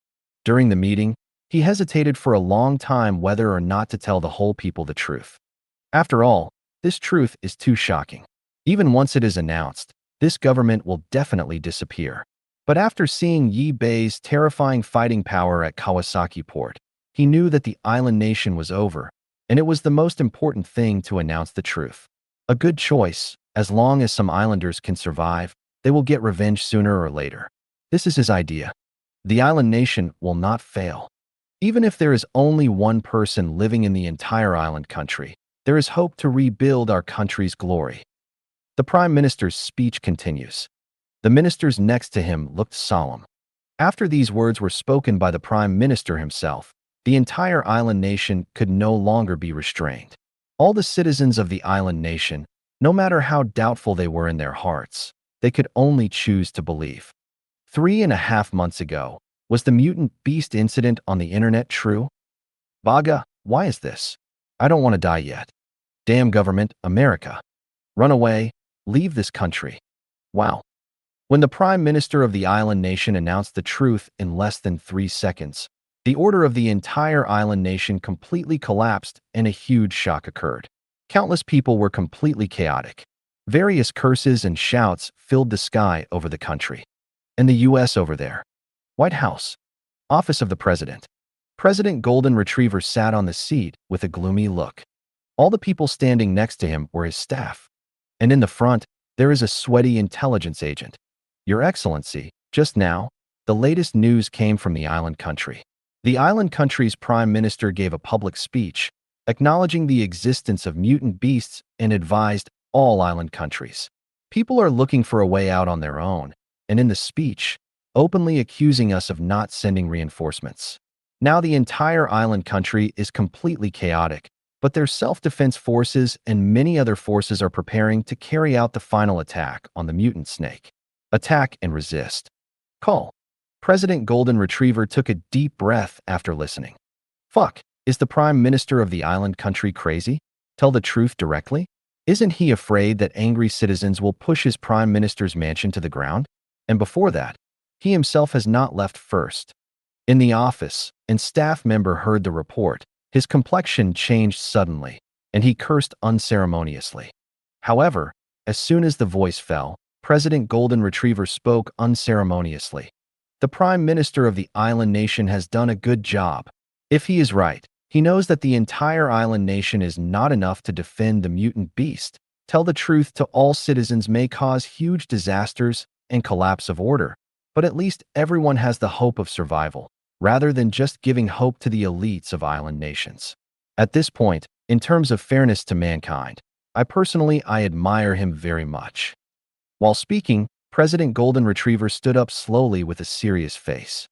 S2: During the meeting, he hesitated for a long time whether or not to tell the whole people the truth. After all, this truth is too shocking. Even once it is announced, this government will definitely disappear. But after seeing Yi Bei's terrifying fighting power at Kawasaki port, he knew that the island nation was over, and it was the most important thing to announce the truth. A good choice. As long as some islanders can survive, they will get revenge sooner or later. This is his idea. The island nation will not fail. Even if there is only one person living in the entire island country, there is hope to rebuild our country's glory. The Prime Minister's speech continues. The ministers next to him looked solemn. After these words were spoken by the Prime Minister himself, the entire island nation could no longer be restrained. All the citizens of the island nation, no matter how doubtful they were in their hearts, they could only choose to believe. 3.5 months ago, was the mutant beast incident on the internet true? Baga, why is this? I don't want to die yet. Damn government, America. Run away, leave this country. Wow. When the Prime Minister of the island nation announced the truth in less than 3 seconds, the order of the entire island nation completely collapsed and a huge shock occurred. Countless people were completely chaotic. Various curses and shouts filled the sky over the country. In the US over there. White House. Office of the President. President Golden Retriever sat on the seat with a gloomy look. All the people standing next to him were his staff. And in the front, there is a sweaty intelligence agent. Your Excellency, just now, the latest news came from the island country. The island country's Prime Minister gave a public speech, acknowledging the existence of mutant beasts and advised all island countries. People are looking for a way out on their own, and in the speech, openly accusing us of not sending reinforcements. Now the entire island country is completely chaotic, but their self-defense forces and many other forces are preparing to carry out the final attack on the mutant snake. Attack and resist. Call. President Golden Retriever took a deep breath after listening. Fuck, is the Prime Minister of the island country crazy? Tell the truth directly? Isn't he afraid that angry citizens will push his Prime Minister's mansion to the ground? And before that, he himself has not left first. In the office, and staff member heard the report, his complexion changed suddenly, and he cursed unceremoniously. However, as soon as the voice fell, President Golden Retriever spoke unceremoniously. The Prime Minister of the island nation has done a good job. If he is right, he knows that the entire island nation is not enough to defend the mutant beast. Tell the truth to all citizens may cause huge disasters and collapse of order, but at least everyone has the hope of survival, rather than just giving hope to the elites of island nations. At this point, in terms of fairness to mankind, I admire him very much. While speaking, President Golden Retriever stood up slowly with a serious face.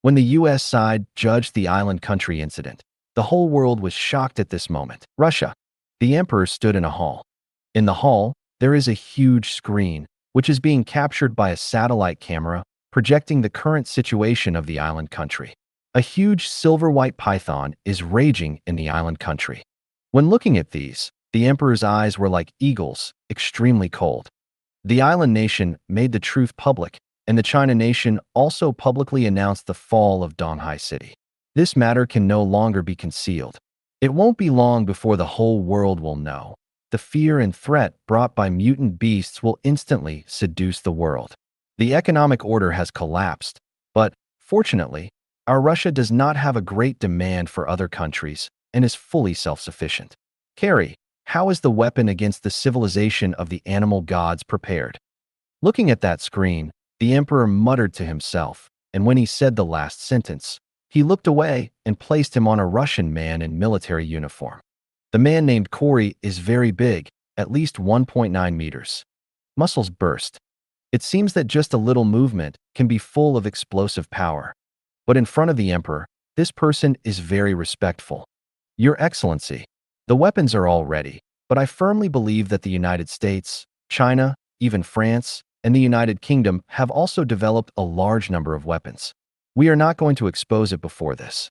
S2: When the US side judged the island country incident, the whole world was shocked at this moment. Russia. The emperor stood in a hall. In the hall, there is a huge screen, which is being captured by a satellite camera, projecting the current situation of the island country. A huge silver-white python is raging in the island country. When looking at these, the emperor's eyes were like eagles, extremely cold. The island nation made the truth public, and the China nation also publicly announced the fall of Donghai City. This matter can no longer be concealed. It won't be long before the whole world will know. The fear and threat brought by mutant beasts will instantly seduce the world. The economic order has collapsed, but, fortunately, our Russia does not have a great demand for other countries and is fully self-sufficient. Carrie, how is the weapon against the civilization of the animal gods prepared? Looking at that screen, the emperor muttered to himself, and when he said the last sentence, he looked away and placed him on a Russian man in military uniform. The man named Corey is very big, at least 1.9 meters. Muscles burst. It seems that just a little movement can be full of explosive power. But in front of the emperor, this person is very respectful. Your Excellency, the weapons are all ready, but I firmly believe that the United States, China, even France, and the United Kingdom have also developed a large number of weapons. We are not going to expose it before this.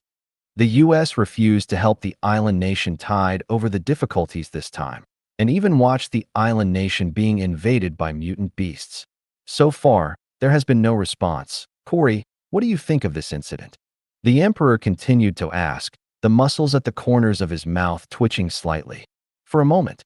S2: The US refused to help the island nation tide over the difficulties this time, and even watched the island nation being invaded by mutant beasts. So far, there has been no response. Corey, what do you think of this incident? The emperor continued to ask, the muscles at the corners of his mouth twitching slightly. For a moment,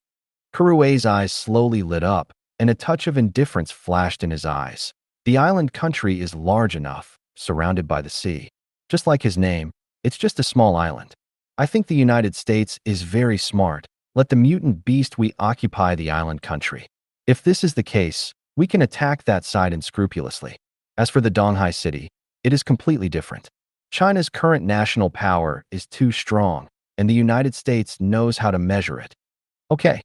S2: Kurue's eyes slowly lit up, and a touch of indifference flashed in his eyes. The island country is large enough, surrounded by the sea. Just like his name, it's just a small island. I think the United States is very smart, Let the mutant beast we occupy the island country. If this is the case, we can attack that side unscrupulously. As for the Donghai city, it is completely different. China's current national power is too strong, and the United States knows how to measure it. Okay.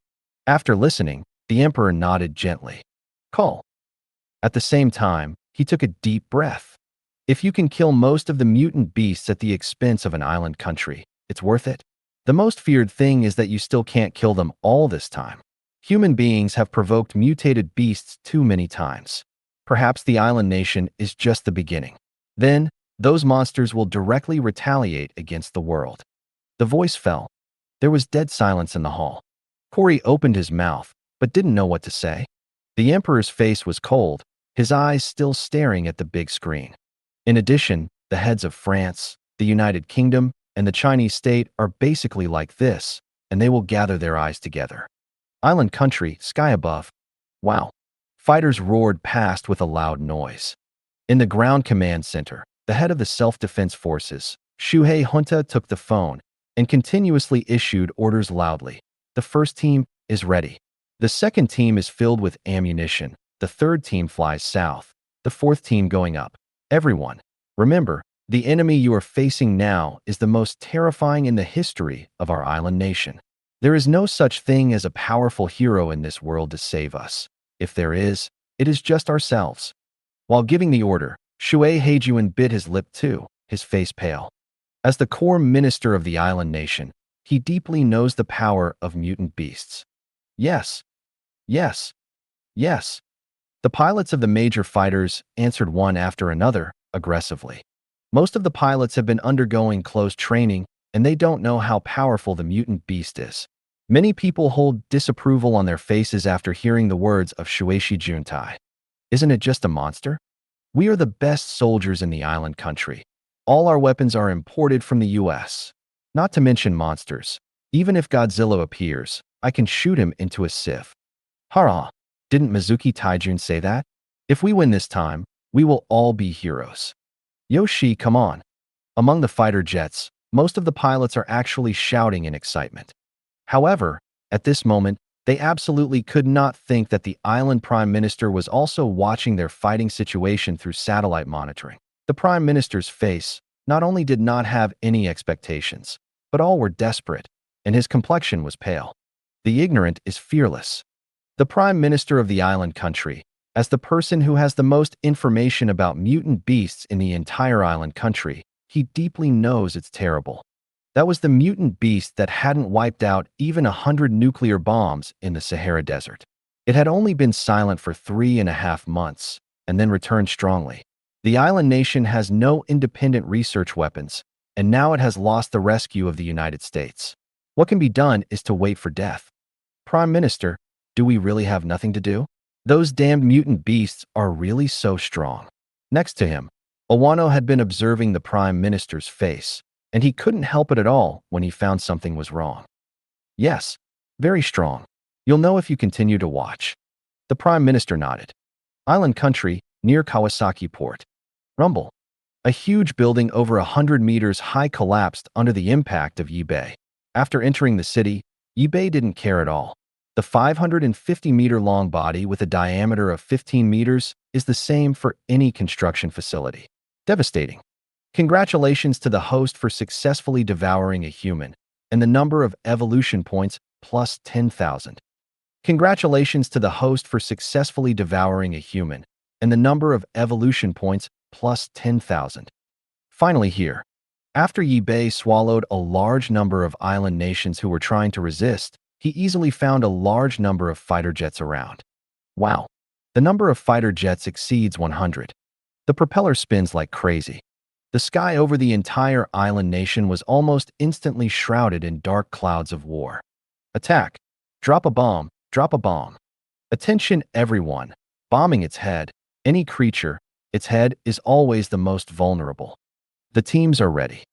S2: After listening, the emperor nodded gently. Call. At the same time, he took a deep breath. If you can kill most of the mutant beasts at the expense of an island country, it's worth it. The most feared thing is that you still can't kill them all this time. Human beings have provoked mutated beasts too many times. Perhaps the island nation is just the beginning. Then, those monsters will directly retaliate against the world. The voice fell. There was dead silence in the hall. Corey opened his mouth, but didn't know what to say. The emperor's face was cold, his eyes still staring at the big screen. In addition, the heads of France, the United Kingdom, and the Chinese state are basically like this, and they will gather their eyes together. Island country, sky above. Wow. Fighters roared past with a loud noise. In the ground command center, the head of the self-defense forces, Shuhei Junta, took the phone and continuously issued orders loudly. The first team is ready. The second team is filled with ammunition. The third team flies south. The fourth team going up. Everyone, remember, the enemy you are facing now is the most terrifying in the history of our island nation. There is no such thing as a powerful hero in this world to save us. If there is, it is just ourselves. While giving the order, Shuhei Heijuan bit his lip too, his face pale. As the core minister of the island nation, he deeply knows the power of mutant beasts. Yes. Yes. Yes. The pilots of the major fighters answered one after another, aggressively. Most of the pilots have been undergoing close training, and they don't know how powerful the mutant beast is. Many people hold disapproval on their faces after hearing the words of Shueshi Juntai. Isn't it just a monster? We are the best soldiers in the island country. All our weapons are imported from the US. Not to mention monsters. Even if Godzilla appears, I can shoot him into a sieve. Hara, didn't Mizuki Taijun say that? If we win this time, we will all be heroes. Yoshi, come on. Among the fighter jets, most of the pilots are actually shouting in excitement. However, at this moment, they absolutely could not think that the island prime minister was also watching their fighting situation through satellite monitoring. The prime minister's face not only did not have any expectations, but all were desperate, and his complexion was pale. The ignorant is fearless. The prime minister of the island country, as the person who has the most information about mutant beasts in the entire island country, he deeply knows it's terrible. That was the mutant beast that hadn't wiped out even 100 nuclear bombs in the Sahara Desert. It had only been silent for 3.5 months, and then returned strongly. The island nation has no independent research weapons, and now it has lost the rescue of the United States. What can be done is to wait for death. Prime Minister, do we really have nothing to do? Those damned mutant beasts are really so strong. Next to him, Owano had been observing the Prime Minister's face, and he couldn't help it at all when he found something was wrong. Yes, very strong. You'll know if you continue to watch. The Prime Minister nodded. Island country, near Kawasaki port. Rumble. A huge building over 100 meters high collapsed under the impact of Yibei. After entering the city, Yibei didn't care at all. The 550-meter-long body with a diameter of 15 meters is the same for any construction facility. Devastating. Congratulations to the host for successfully devouring a human, and the number of evolution points plus 10,000. Congratulations to the host for successfully devouring a human, and the number of evolution points plus 10,000. Finally here, after Yibei swallowed a large number of island nations who were trying to resist, he easily found a large number of fighter jets around. Wow. The number of fighter jets exceeds 100. The propeller spins like crazy. The sky over the entire island nation was almost instantly shrouded in dark clouds of war. Attack. Drop a bomb. Drop a bomb. Attention everyone. Bombing its head. Any creature, its head is always the most vulnerable. The teams are ready.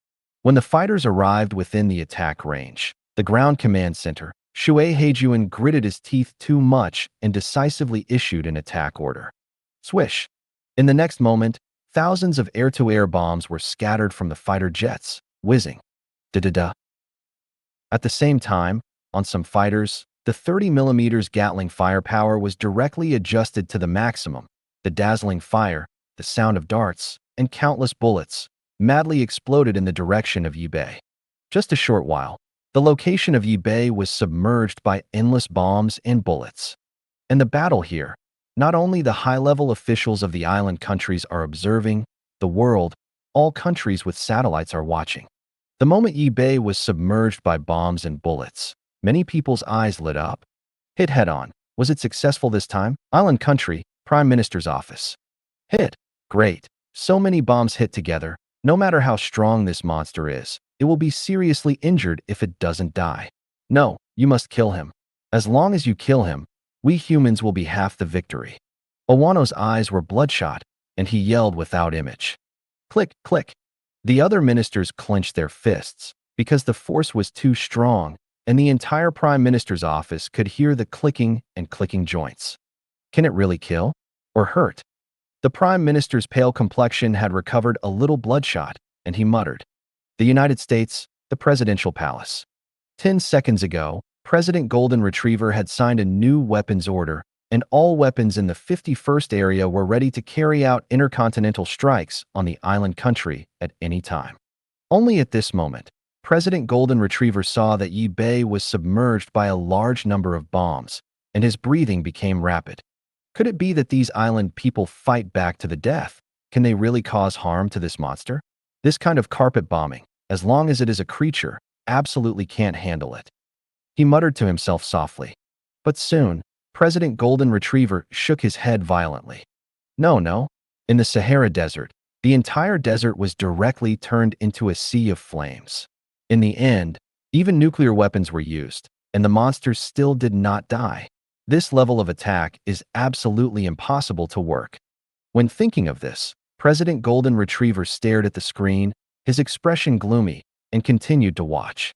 S2: When the fighters arrived within the attack range, the ground command center, Shuhei Heijuan gritted his teeth too much and decisively issued an attack order. Swish. In the next moment, thousands of air-to-air bombs were scattered from the fighter jets, whizzing. Da-da-da. At the same time, On some fighters, the 30mm Gatling firepower was directly adjusted to the maximum. The dazzling fire, the sound of darts, and countless bullets madly exploded in the direction of Yibei. Just a short while, the location of Yibei was submerged by endless bombs and bullets. And the battle here, not only the high-level officials of the island countries are observing, the world, all countries with satellites are watching. The moment Yibei was submerged by bombs and bullets, many people's eyes lit up. Hit head-on. Was it successful this time? Island country, Prime Minister's office. Hit. Great. So many bombs hit together. No matter how strong this monster is, it will be seriously injured if it doesn't die. No, you must kill him. As long as you kill him, we humans will be half the victory. Owano's eyes were bloodshot, and he yelled without image. Click, click. The other ministers clenched their fists because the force was too strong, and the entire Prime Minister's office could hear the clicking and clicking joints. Can it really kill? Or hurt? The Prime Minister's pale complexion had recovered a little bloodshot, and he muttered. The United States, the Presidential Palace. 10 seconds ago, President Golden Retriever had signed a new weapons order, and all weapons in the 51st area were ready to carry out intercontinental strikes on the island country at any time. Only at this moment, President Golden Retriever saw that Yibei was submerged by a large number of bombs, and his breathing became rapid. Could it be that these island people fight back to the death? Can they really cause harm to this monster? This kind of carpet bombing, as long as it is a creature, absolutely can't handle it. He muttered to himself softly. But soon, President Golden Retriever shook his head violently. No. In the Sahara Desert, the entire desert was directly turned into a sea of flames. In the end, even nuclear weapons were used, and the monsters still did not die. This level of attack is absolutely impossible to work. When thinking of this, President Golden Retriever stared at the screen, his expression gloomy, and continued to watch.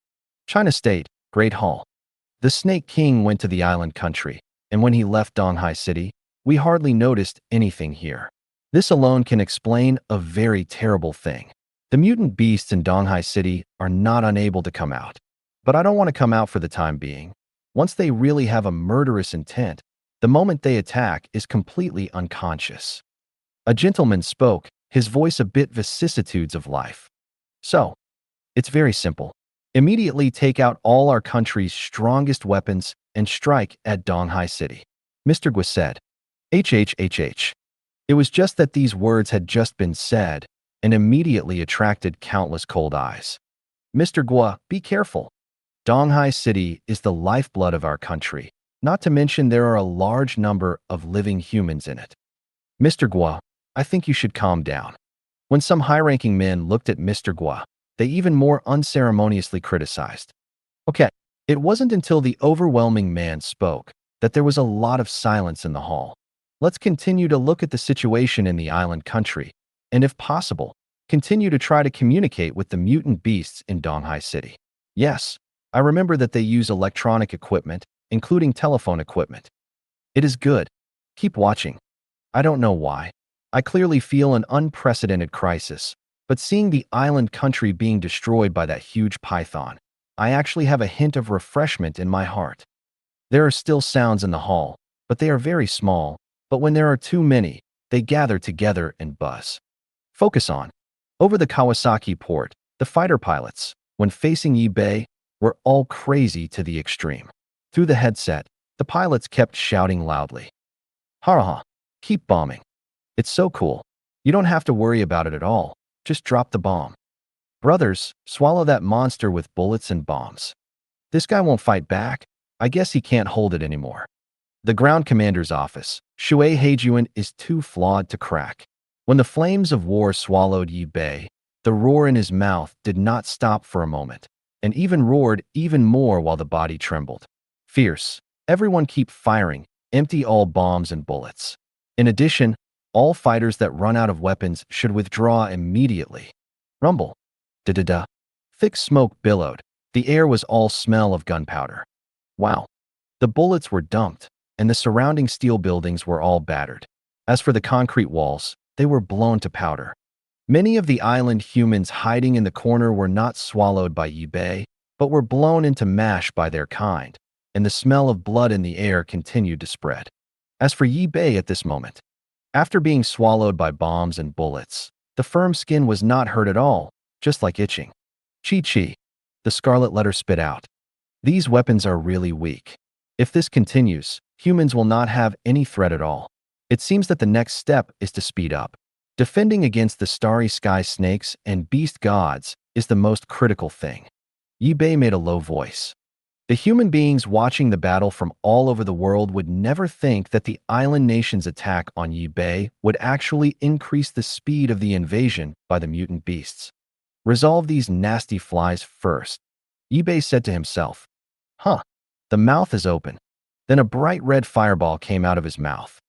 S2: China State, Great Hall. The Snake King went to the island country, and when he left Donghai City, we hardly noticed anything here. This alone can explain a very terrible thing. The mutant beasts in Donghai City are not unable to come out. But I don't want to come out for the time being. Once they really have a murderous intent, the moment they attack is completely unconscious. A gentleman spoke, his voice a bit vicissitudes of life. So, it's very simple. Immediately take out all our country's strongest weapons and strike at Donghai City. Mr. Gua said. HHHH. It was just that these words had just been said and immediately attracted countless cold eyes. Mr. Gua, be careful. Donghai City is the lifeblood of our country, not to mention there are a large number of living humans in it. Mr. Gua, I think you should calm down. When some high-ranking men looked at Mr. Gua, they even more unceremoniously criticized. Okay, it wasn't until the overwhelming man spoke that there was a lot of silence in the hall. Let's continue to look at the situation in the island country, and if possible, continue to try to communicate with the mutant beasts in Donghai City. Yes, I remember that they use electronic equipment, including telephone equipment. It is good. Keep watching. I don't know why. I clearly feel an unprecedented crisis, but seeing the island country being destroyed by that huge python, I actually have a hint of refreshment in my heart. There are still sounds in the hall, but they are very small, but when there are too many, they gather together and buzz. Focus on. Over the Kawasaki port, the fighter pilots, when facing Yibei, were all crazy to the extreme. Through the headset, the pilots kept shouting loudly. Ha, keep bombing. It's so cool. You don't have to worry about it at all. Just drop the bomb. Brothers, swallow that monster with bullets and bombs. This guy won't fight back. I guess he can't hold it anymore. The ground commander's office, Shuei Heijuan, is too flawed to crack. When the flames of war swallowed Yibei, the roar in his mouth did not stop for a moment, and even roared even more while the body trembled. Fierce. Everyone keep firing. Empty all bombs and bullets. In addition, all fighters that run out of weapons should withdraw immediately. Rumble. Da-da-da. Thick smoke billowed. The air was all smell of gunpowder. Wow. The bullets were dumped, and the surrounding steel buildings were all battered. As for the concrete walls, they were blown to powder. Many of the island humans hiding in the corner were not swallowed by Yibei, but were blown into mash by their kind, and the smell of blood in the air continued to spread. As for Yi Bei at this moment, after being swallowed by bombs and bullets, the firm skin was not hurt at all, just like itching. Chi, the scarlet letter spit out. These weapons are really weak. If this continues, humans will not have any threat at all. It seems that the next step is to speed up. Defending against the starry sky snakes and beast gods is the most critical thing. Yi Bei made a low voice. The human beings watching the battle from all over the world would never think that the island nation's attack on Yi Bei would actually increase the speed of the invasion by the mutant beasts. Resolve these nasty flies first, Yi Bei said to himself. The mouth is open. Then a bright red fireball came out of his mouth.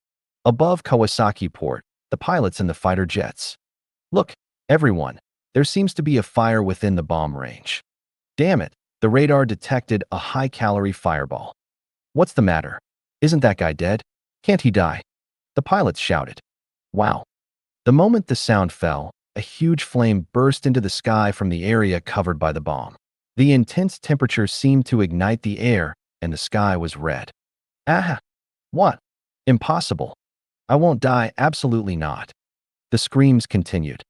S2: Above Kawasaki Port, the pilots and the fighter jets. Look, everyone, there seems to be a fire within the bomb range. Damn it, the radar detected a high-calorie fireball. What's the matter? Isn't that guy dead? Can't he die? The pilots shouted. Wow. The moment the sound fell, a huge flame burst into the sky from the area covered by the bomb. The intense temperature seemed to ignite the air, and the sky was red. Ah! What? Impossible. I won't die, absolutely not. The screams continued.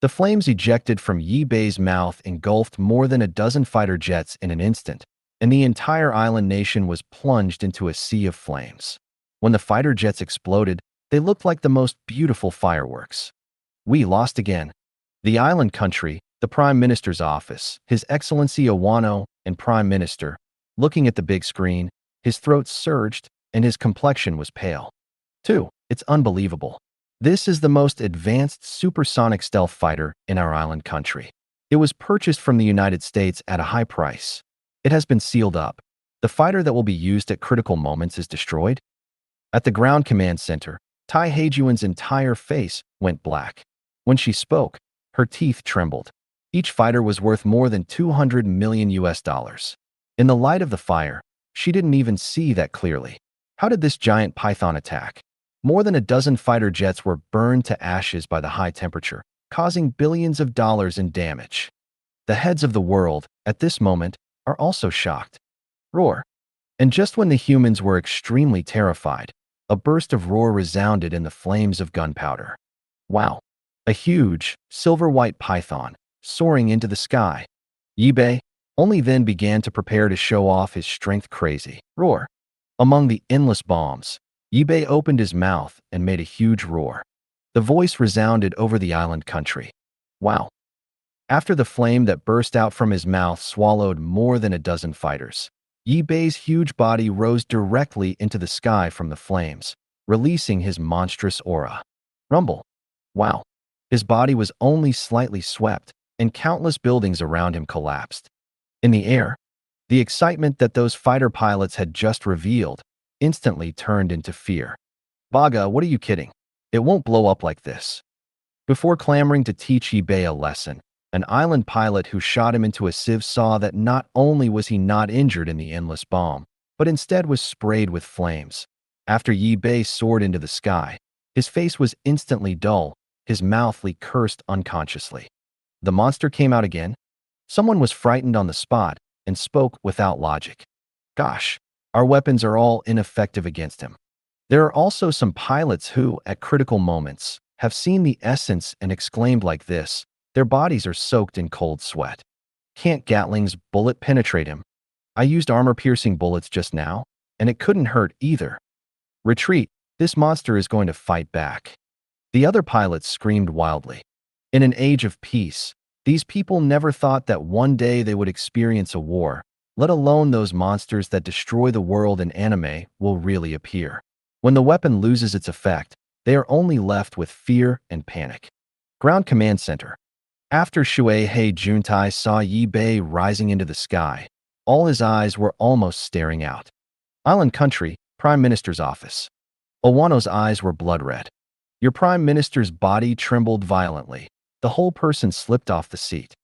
S2: The flames ejected from Yi Bei's mouth engulfed more than a dozen fighter jets in an instant, and the entire island nation was plunged into a sea of flames. When the fighter jets exploded, they looked like the most beautiful fireworks. We lost again. The island country, the Prime Minister's office, His Excellency Owano, and Prime Minister, looking at the big screen, his throat surged, and his complexion was pale. 2. It's unbelievable. This is the most advanced supersonic stealth fighter in our island country. It was purchased from the United States at a high price. It has been sealed up. The fighter that will be used at critical moments is destroyed. At the ground command center, Tai Heijuan's entire face went black. When she spoke, her teeth trembled. Each fighter was worth more than $200 million. In the light of the fire, she didn't even see that clearly. How did this giant python attack? More than a dozen fighter jets were burned to ashes by the high temperature, causing billions of dollars in damage. The heads of the world, at this moment, are also shocked. Roar. And just when the humans were extremely terrified, a burst of roar resounded in the flames of gunpowder. Wow. A huge, silver-white python, soaring into the sky. Yi Bei only then began to prepare to show off his strength. Crazy. Roar. Among the endless bombs, Yi Bei opened his mouth and made a huge roar. The voice resounded over the island country. Wow. After the flame that burst out from his mouth swallowed more than a dozen fighters, Yi Bei's huge body rose directly into the sky from the flames, releasing his monstrous aura. Rumble. Wow. His body was only slightly swept, and countless buildings around him collapsed. In the air, the excitement that those fighter pilots had just revealed instantly turned into fear. Baga, what are you kidding? It won't blow up like this. Before clamoring to teach Yi Bei a lesson, an island pilot who shot him into a sieve saw that not only was he not injured in the endless bomb, but instead was sprayed with flames. After Yi Bei soared into the sky, his face was instantly dull, his mouth cursed unconsciously. The monster came out again. Someone was frightened on the spot and spoke without logic. Gosh, our weapons are all ineffective against him. There are also some pilots who, at critical moments, have seen the essence and exclaimed like this. Their bodies are soaked in cold sweat. Can't Gatling's bullet penetrate him? I used armor-piercing bullets just now, and it couldn't hurt either. Retreat, this monster is going to fight back. The other pilots screamed wildly. In an age of peace, these people never thought that one day they would experience a war, let alone those monsters that destroy the world in anime will really appear. When the weapon loses its effect, they are only left with fear and panic. Ground Command Center. After Shuei Juntai saw Yi Bei rising into the sky, all his eyes were almost staring out. Island Country, Prime Minister's office. Owano's eyes were blood red. Your Prime Minister's body trembled violently. The whole person slipped off the seat.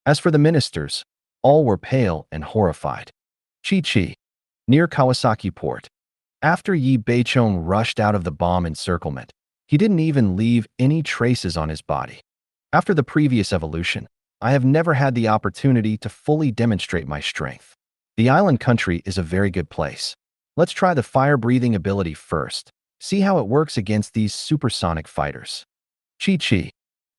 S2: As for the ministers, all were pale and horrified. Chi, near Kawasaki Port. After Yi Beichong rushed out of the bomb encirclement, he didn't even leave any traces on his body. After the previous evolution, I have never had the opportunity to fully demonstrate my strength. The island country is a very good place. Let's try the fire-breathing ability first. See how it works against these supersonic fighters. Chi.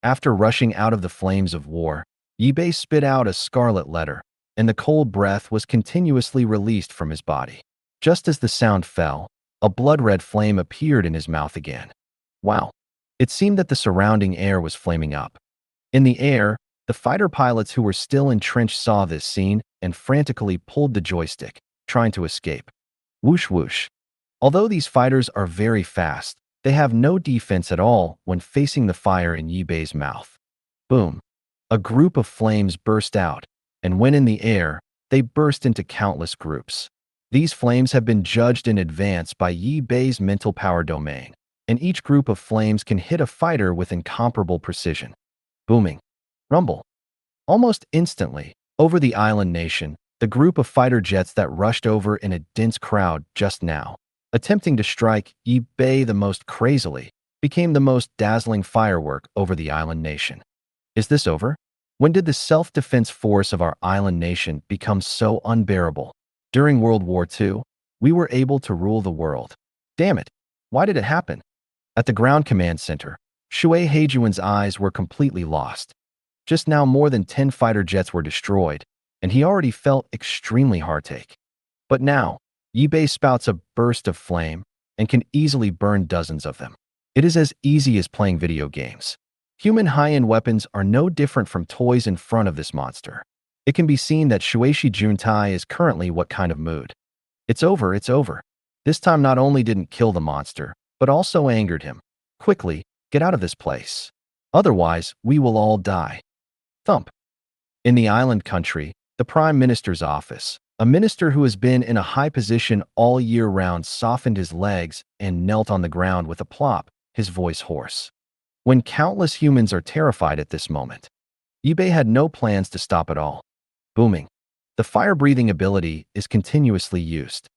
S2: After rushing out of the flames of war, Yibei spit out a scarlet letter, and the cold breath was continuously released from his body. Just as the sound fell, a blood-red flame appeared in his mouth again. Wow! It seemed that the surrounding air was flaming up. In the air, the fighter pilots who were still entrenched saw this scene and frantically pulled the joystick, trying to escape. Whoosh whoosh. Although these fighters are very fast, they have no defense at all when facing the fire in Yibei's mouth. Boom. A group of flames burst out, and when in the air, they burst into countless groups. These flames have been judged in advance by Yibei's mental power domain, and each group of flames can hit a fighter with incomparable precision. Booming. Rumble. Almost instantly, over the island nation, the group of fighter jets that rushed over in a dense crowd just now, attempting to strike Yibei the most crazily, became the most dazzling firework over the island nation. Is this over? When did the self-defense force of our island nation become so unbearable? During World War II, we were able to rule the world. Damn it! Why did it happen? At the ground command center, Shuei Heijuan's eyes were completely lost. Just now more than 10 fighter jets were destroyed, and he already felt extremely heartache. But now, Yibei spouts a burst of flame and can easily burn dozens of them. It is as easy as playing video games. Human high-end weapons are no different from toys in front of this monster. It can be seen that Shueisha Juntai is currently what kind of mood. It's over, it's over. This time not only didn't kill the monster, but also angered him. Quickly, get out of this place. Otherwise, we will all die. Thump. In the island country, the Prime Minister's office, a minister who has been in a high position all year round softened his legs and knelt on the ground with a plop, his voice hoarse. When countless humans are terrified at this moment, Yibei had no plans to stop at all. Booming. The fire-breathing ability is continuously used.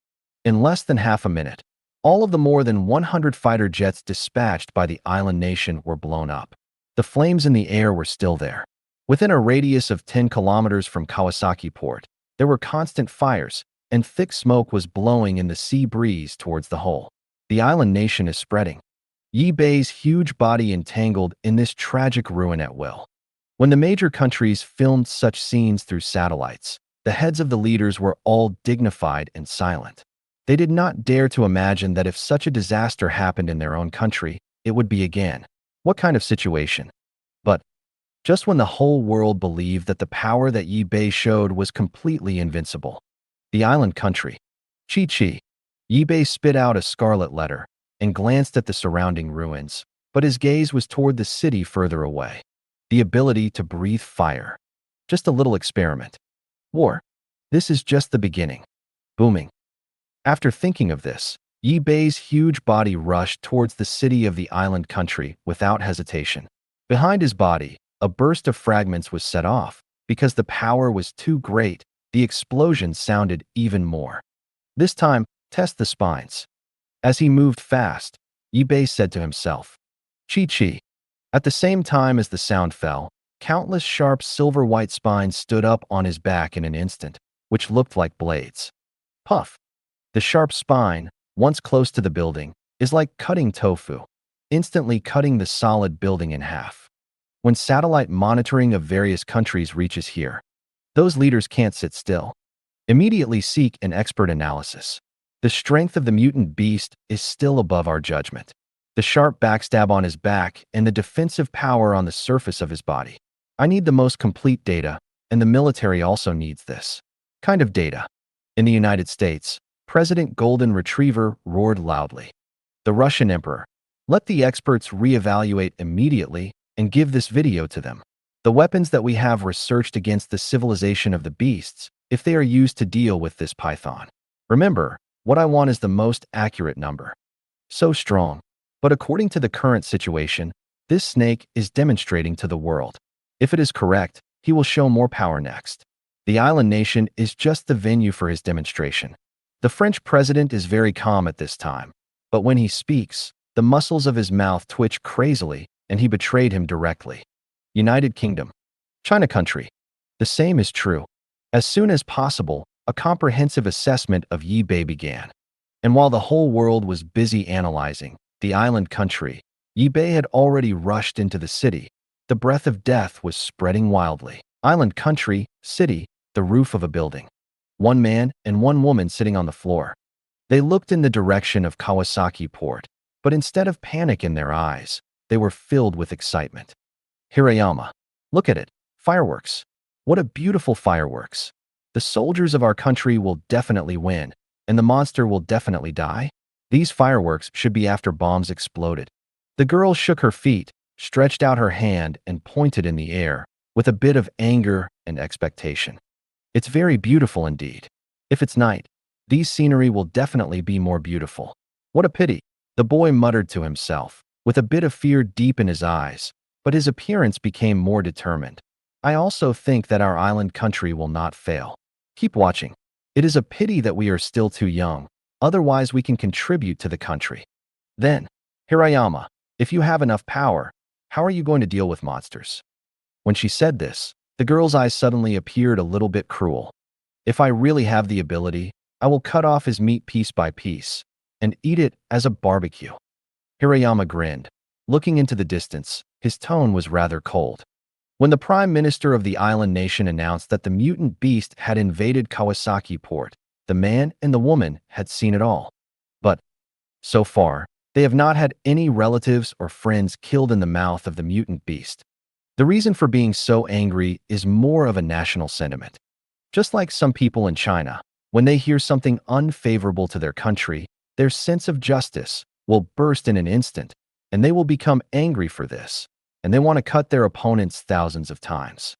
S2: In less than half a minute, all of the more than 100 fighter jets dispatched by the island nation were blown up. The flames in the air were still there. Within a radius of 10 kilometers from Kawasaki port, there were constant fires, and thick smoke was blowing in the sea breeze towards the whole. The island nation is spreading. Yibei's huge body entangled in this tragic ruin at will. When the major countries filmed such scenes through satellites, the heads of the leaders were all dignified and silent. They did not dare to imagine that if such a disaster happened in their own country, it would be again. What kind of situation? But just when the whole world believed that the power that Yibei showed was completely invincible, the island country, Chi. Yibei spit out a scarlet letter and glanced at the surrounding ruins, but his gaze was toward the city further away. The ability to breathe fire. Just a little experiment. War. This is just the beginning. Booming. After thinking of this, Yibei's huge body rushed towards the city of the island country without hesitation. Behind his body, a burst of fragments was set off. Because the power was too great, the explosion sounded even more. This time, test the spines. As he moved fast, Yibei said to himself, Chi. At the same time as the sound fell, countless sharp silver-white spines stood up on his back in an instant, which looked like blades. Puff. The sharp spine, once close to the building, is like cutting tofu, instantly cutting the solid building in half. When satellite monitoring of various countries reaches here, those leaders can't sit still. Immediately seek an expert analysis. The strength of the mutant beast is still above our judgment. The sharp backstab on his back and the defensive power on the surface of his body. I need the most complete data, and the military also needs this kind of data. In the United States, President Golden Retriever roared loudly. The Russian Emperor, let the experts reevaluate immediately and give this video to them. The weapons that we have researched against the civilization of the beasts, if they are used to deal with this python. Remember, what I want is the most accurate number. So strong. But according to the current situation, this snake is demonstrating to the world. If it is correct, he will show more power next. The island nation is just the venue for his demonstration. The French president is very calm at this time, but when he speaks, the muscles of his mouth twitch crazily, and he betrayed him directly. United Kingdom. China country. The same is true. As soon as possible, a comprehensive assessment of Yibei began. And while the whole world was busy analyzing the island country, Yibei had already rushed into the city. The breath of death was spreading wildly. Island country, city, the roof of a building. One man and one woman sitting on the floor. They looked in the direction of Kawasaki port, but instead of panic in their eyes, they were filled with excitement. Hirayama. Look at it. Fireworks. What a beautiful fireworks. The soldiers of our country will definitely win, and the monster will definitely die. These fireworks should be after bombs exploded. The girl shook her feet, stretched out her hand, and pointed in the air, with a bit of anger and expectation. It's very beautiful indeed. If it's night, these scenery will definitely be more beautiful. What a pity, the boy muttered to himself, with a bit of fear deep in his eyes, but his appearance became more determined. I also think that our island country will not fail. Keep watching. It is a pity that we are still too young, otherwise we can contribute to the country. Then, Hirayama, if you have enough power, how are you going to deal with monsters? When she said this, the girl's eyes suddenly appeared a little bit cruel. If I really have the ability, I will cut off his meat piece by piece and eat it as a barbecue. Hirayama grinned. Looking into the distance, his tone was rather cold. When the Prime Minister of the island nation announced that the mutant beast had invaded Kawasaki port, the man and the woman had seen it all. But, so far, they have not had any relatives or friends killed in the mouth of the mutant beast. The reason for being so angry is more of a national sentiment. Just like some people in China, when they hear something unfavorable to their country, their sense of justice will burst in an instant, and they will become angry for this, and they want to cut their opponents thousands of times.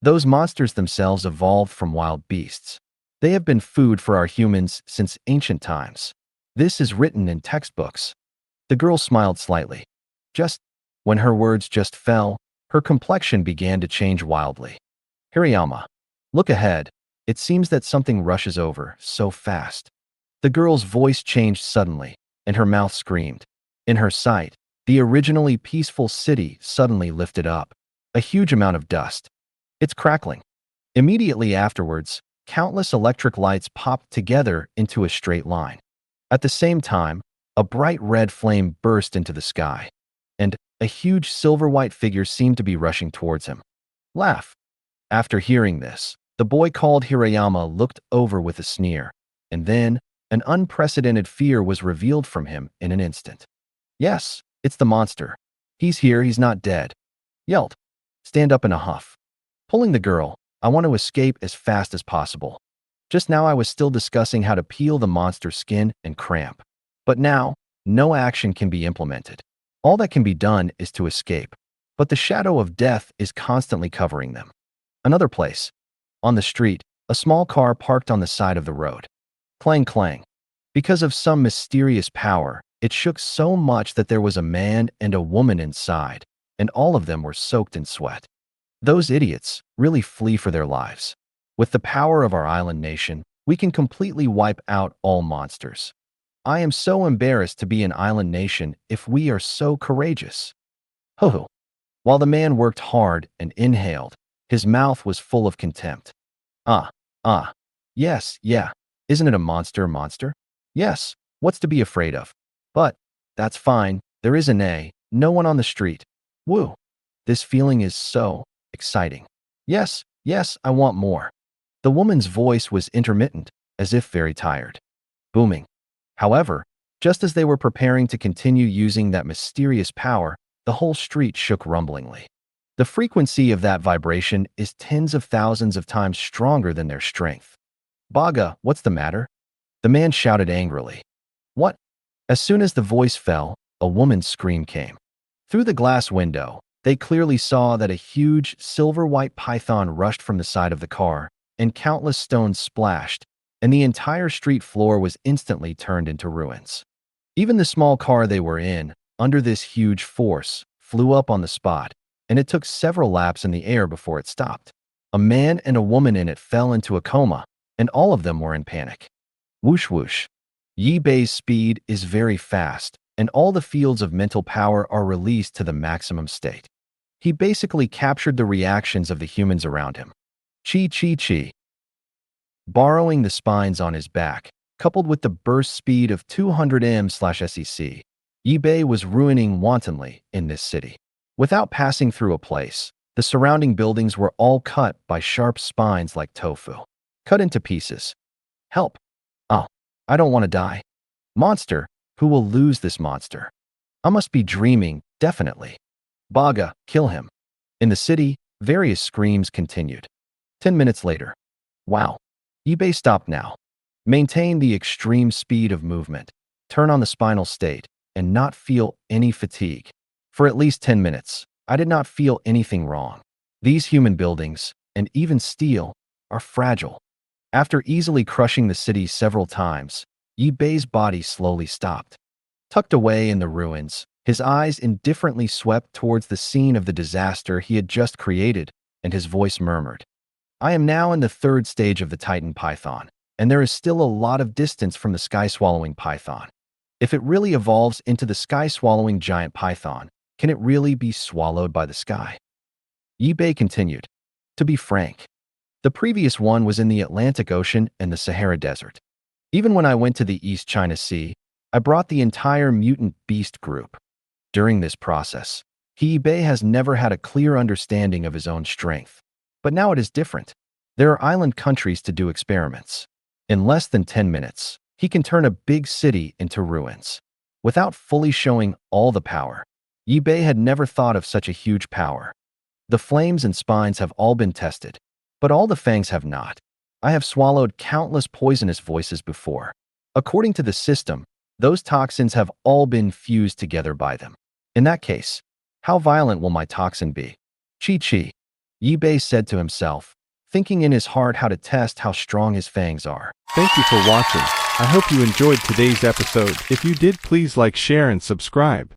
S2: Those monsters themselves evolved from wild beasts. They have been food for our humans since ancient times. This is written in textbooks. The girl smiled slightly. When her words just fell, her complexion began to change wildly. Hirayama, look ahead. It seems that something rushes over so fast. The girl's voice changed suddenly, and her mouth screamed. In her sight, the originally peaceful city suddenly lifted up, a huge amount of dust. It's crackling. Immediately afterwards, countless electric lights popped together into a straight line. At the same time, a bright red flame burst into the sky, and a huge silver-white figure seemed to be rushing towards him. Laugh. After hearing this, the boy called Hirayama looked over with a sneer, and then an unprecedented fear was revealed from him in an instant. Yes, it's the monster. He's here, he's not dead. Yelled. Stand up in a huff. Pulling the girl, I want to escape as fast as possible. Just now I was still discussing how to peel the monster's skin and cramp. But now, no action can be implemented. All that can be done is to escape. But the shadow of death is constantly covering them. Another place. On the street, a small car parked on the side of the road. Clang clang. Because of some mysterious power, it shook so much that there was a man and a woman inside, and all of them were soaked in sweat. Those idiots really flee for their lives. With the power of our island nation, we can completely wipe out all monsters. I am so embarrassed to be an island nation if we are so courageous. Ho ho. While the man worked hard and inhaled, his mouth was full of contempt. Yes, yeah. Isn't it a monster? Yes, what's to be afraid of? But, that's fine, there is no one on the street. Woo. This feeling is so exciting. Yes, I want more. The woman's voice was intermittent, as if very tired. Booming. However, just as they were preparing to continue using that mysterious power, the whole street shook rumblingly. The frequency of that vibration is tens of thousands of times stronger than their strength. Baga, what's the matter? The man shouted angrily. What? As soon as the voice fell, a woman's scream came. Through the glass window, they clearly saw that a huge, silver-white python rushed from the side of the car, and countless stones splashed, and the entire street floor was instantly turned into ruins. Even the small car they were in, under this huge force, flew up on the spot, and it took several laps in the air before it stopped. A man and a woman in it fell into a coma, and all of them were in panic. Whoosh whoosh. Yibei's speed is very fast, and all the fields of mental power are released to the maximum state. He basically captured the reactions of the humans around him. Chi. Borrowing the spines on his back, coupled with the burst speed of 200 m/sec, eBay was ruining wantonly in this city. Without passing through a place, the surrounding buildings were all cut by sharp spines like tofu. Cut into pieces. Help. Oh, I don't want to die. Monster, who will lose this monster? I must be dreaming, definitely. Baga, kill him. In the city, various screams continued. 10 minutes later. Wow. eBay stopped now. Maintain the extreme speed of movement. Turn on the spinal state and not feel any fatigue. For at least 10 minutes, I did not feel anything wrong. These human buildings, and even steel, are fragile. After easily crushing the city several times, eBay's body slowly stopped. Tucked away in the ruins, his eyes indifferently swept towards the scene of the disaster he had just created, and his voice murmured, I am now in the third stage of the Titan Python, and there is still a lot of distance from the sky-swallowing python. If it really evolves into the sky-swallowing giant python, can it really be swallowed by the sky? eBay continued. To be frank, the previous one was in the Atlantic Ocean and the Sahara Desert. Even when I went to the East China Sea, I brought the entire mutant beast group. During this process, eBay has never had a clear understanding of his own strength. But now it is different. There are island countries to do experiments. In less than 10 minutes, he can turn a big city into ruins. Without fully showing all the power, eBay had never thought of such a huge power. The flames and spines have all been tested, but all the fangs have not. I have swallowed countless poisonous voices before. According to the system, those toxins have all been fused together by them. In that case, how violent will my toxin be? Chi. eBay said to himself, thinking in his heart how to test how strong his fangs are.
S1: Thank you for watching. I hope you enjoyed today's episode. If you did, please like, share, and subscribe.